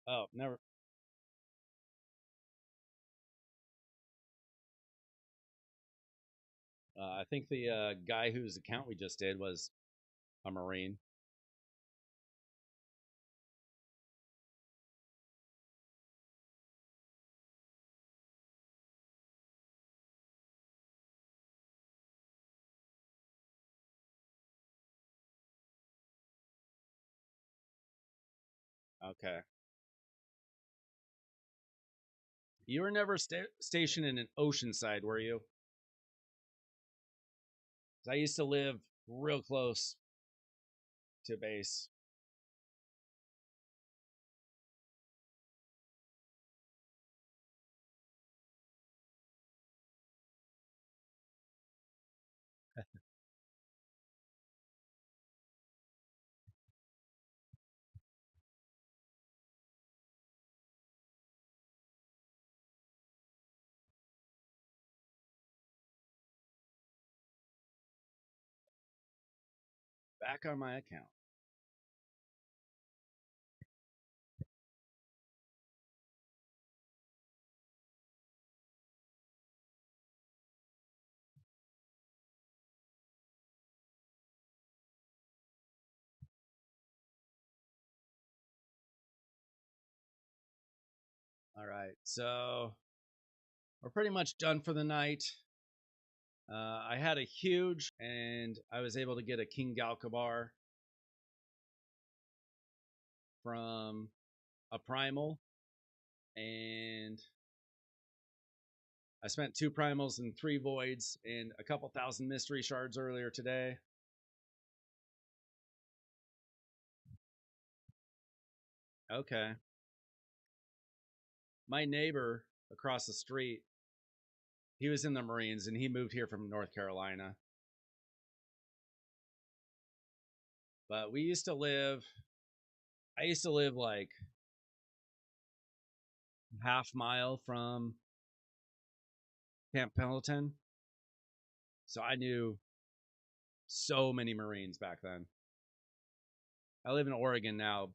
Oh, never. I think the guy whose account we just did was a Marine. Okay. You were never stationed in an Oceanside, were you? 'Cause I used to live real close to base. back on my account. All right, so we're pretty much done for the night. I had a huge, and I was able to get a King Galkabar from a primal, and I spent 2 primals and 3 voids and a couple thousand mystery shards earlier today. Okay. My neighbor across the street, he was in the Marines and he moved here from North Carolina. But I used to live like half mile from Camp Pendleton. So I knew so many Marines back then. I live in Oregon now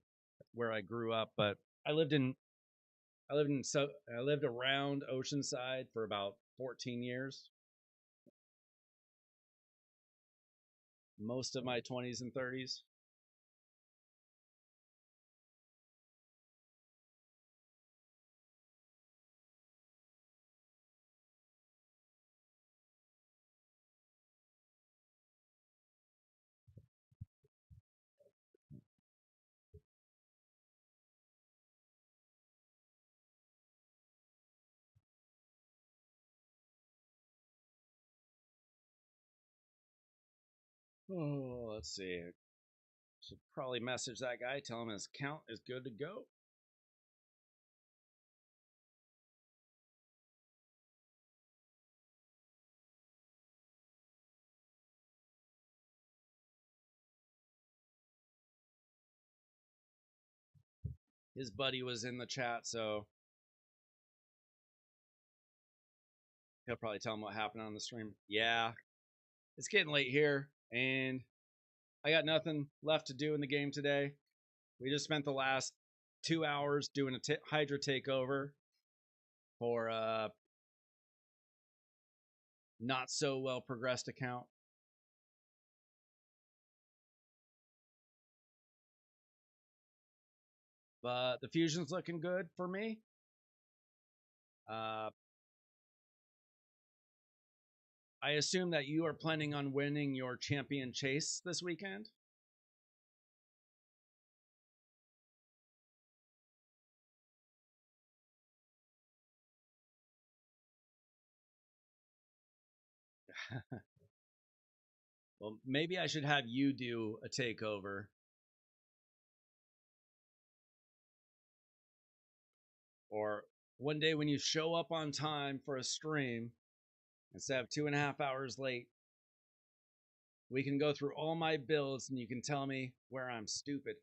where I grew up, but I lived around Oceanside for about 14 years. Most of my 20s and 30s. Oh, let's see. Should probably message that guy, tell him his account is good to go. His buddy was in the chat, so he'll probably tell him what happened on the stream. Yeah, it's getting late here, and I got nothing left to do in the game today. We just spent the last 2 hours doing a Hydra takeover for a not so well progressed account. But the fusion's looking good for me. I assume that you are planning on winning your champion chase this weekend. Well, maybe I should have you do a takeover. Or one day when you show up on time for a stream, instead of 2.5 hours late, we can go through all my builds and you can tell me where I'm stupid.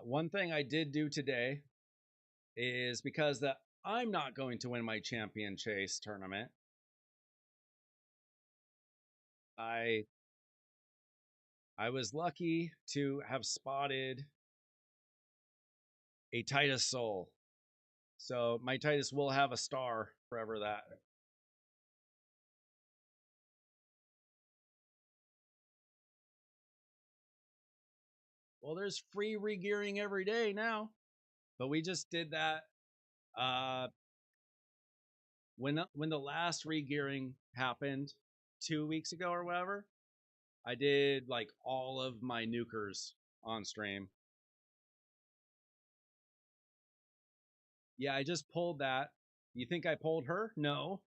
One thing I did do today is because that I'm not going to win my champion chase tournament. I was lucky to have spotted a Titus soul. So my Titus will have a star forever that. Well, there's free regearing every day now. But we just did that when the last regearing happened 2 weeks ago or whatever. I did like all of my nukers on stream. Yeah, I just pulled that. You think I pulled her? No.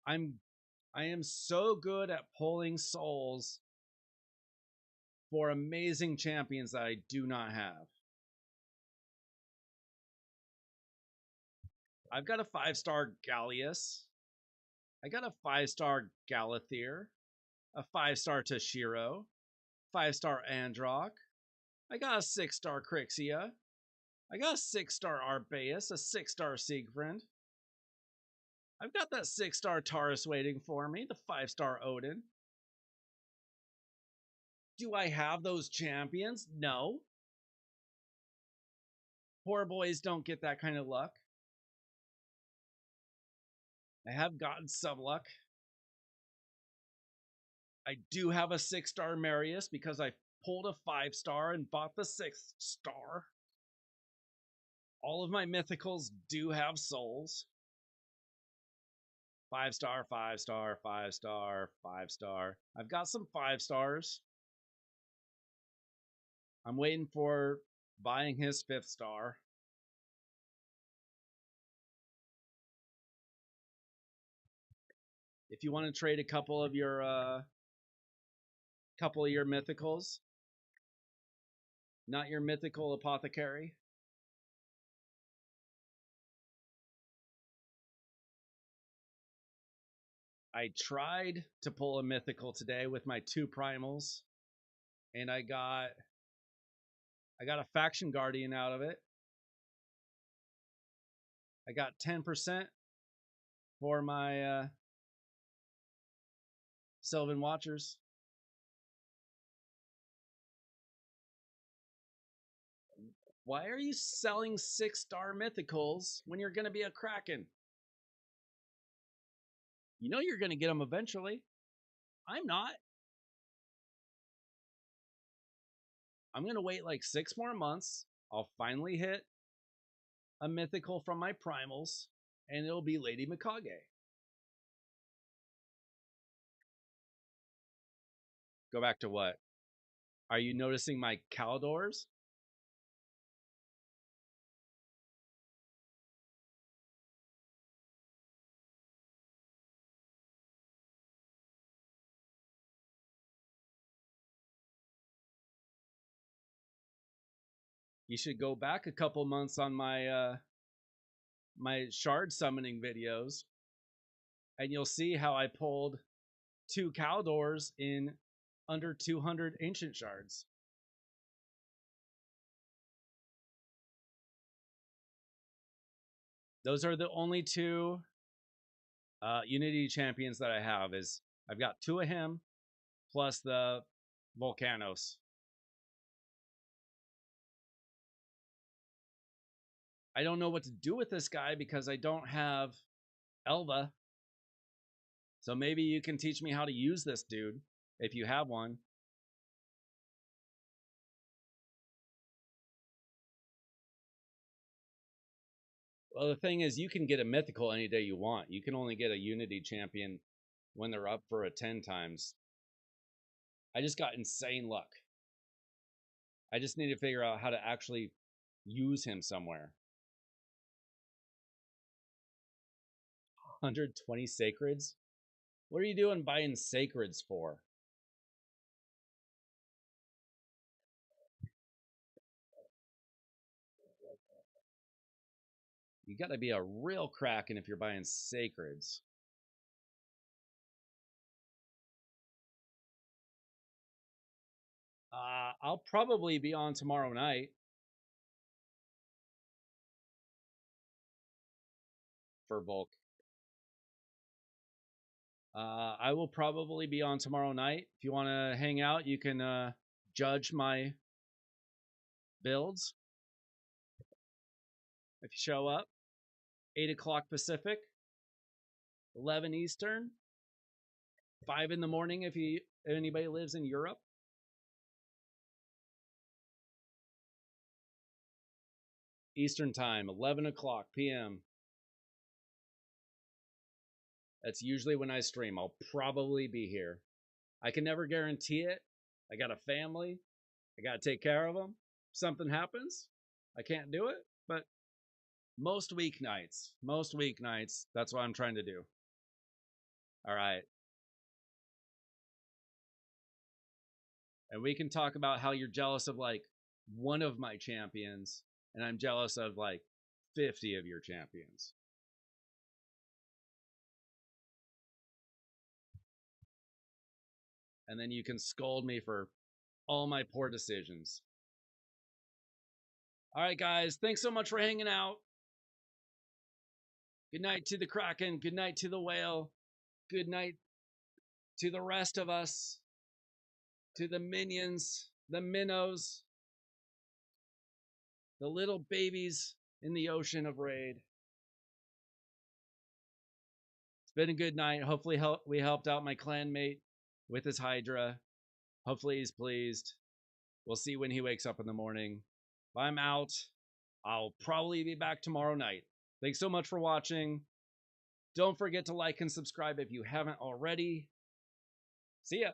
I am so good at pulling souls for amazing champions that I do not have. I've got a 5-star Gallius. I got a 5-star Galathier, a 5-star Tashiro, 5-star Androck. I got a 6-star Crixia. I got a 6-star Arbaeus, a 6-star Siegfried. I've got that 6-star Taurus waiting for me, the 5-star Odin. Do I have those champions? No. Poor boys don't get that kind of luck. I have gotten some luck. I do have a 6-star Marius because I pulled a 5-star and bought the 6th star. All of my mythicals do have souls. 5-star, 5-star, 5-star, 5-star. I've got some 5-stars. I'm waiting for buying his 5th star. If you want to trade a couple of your mythicals, not your mythical apothecary. I tried to pull a mythical today with my 2 primals, and I got a faction guardian out of it. I got 10% for my Sylvan Watchers. Why are you selling 6-star mythicals when you're going to be a Kraken? You know you're going to get them eventually. I'm not. I'm going to wait like 6 more months. I'll finally hit a mythical from my primals, and it'll be Lady Mikage. Go back to what? Are you noticing my Caldors? You should go back a couple months on my my shard summoning videos, and you'll see how I pulled 2 Caldors in under 200 ancient shards. Those are the only 2 Unity champions that I have. Is I've got 2 of him plus the Volcanos. I don't know what to do with this guy because I don't have Elva. So maybe you can teach me how to use this dude if you have one. Well, the thing is, you can get a mythical any day you want. You can only get a Unity champion when they're up for a 10 times. I just got insane luck. I just need to figure out how to actually use him somewhere. 120 sacreds? What are you doing buying sacreds for? You got to be a real Kraken if you're buying sacreds. I'll probably be on tomorrow night for Volk. I will probably be on tomorrow night. If you want to hang out, you can judge my builds. If you show up, 8 o'clock Pacific, 11 Eastern, 5 in the morning if anybody lives in Europe. Eastern time, 11 o'clock p.m. That's usually when I stream. I'll probably be here. I can never guarantee it. I got a family. I got to take care of them. If something happens, I can't do it. But most weeknights, that's what I'm trying to do. All right. And we can talk about how you're jealous of like one of my champions, and I'm jealous of like 50 of your champions. And then you can scold me for all my poor decisions. All right, guys. Thanks so much for hanging out. Good night to the Kraken. Good night to the whale. Good night to the rest of us. To the minions, the minnows, the little babies in the ocean of Raid. It's been a good night. Hopefully, we helped out my clanmate with his Hydra. Hopefully, he's pleased. We'll see when he wakes up in the morning. If I'm out, I'll probably be back tomorrow night. Thanks so much for watching. Don't forget to like and subscribe if you haven't already. See ya.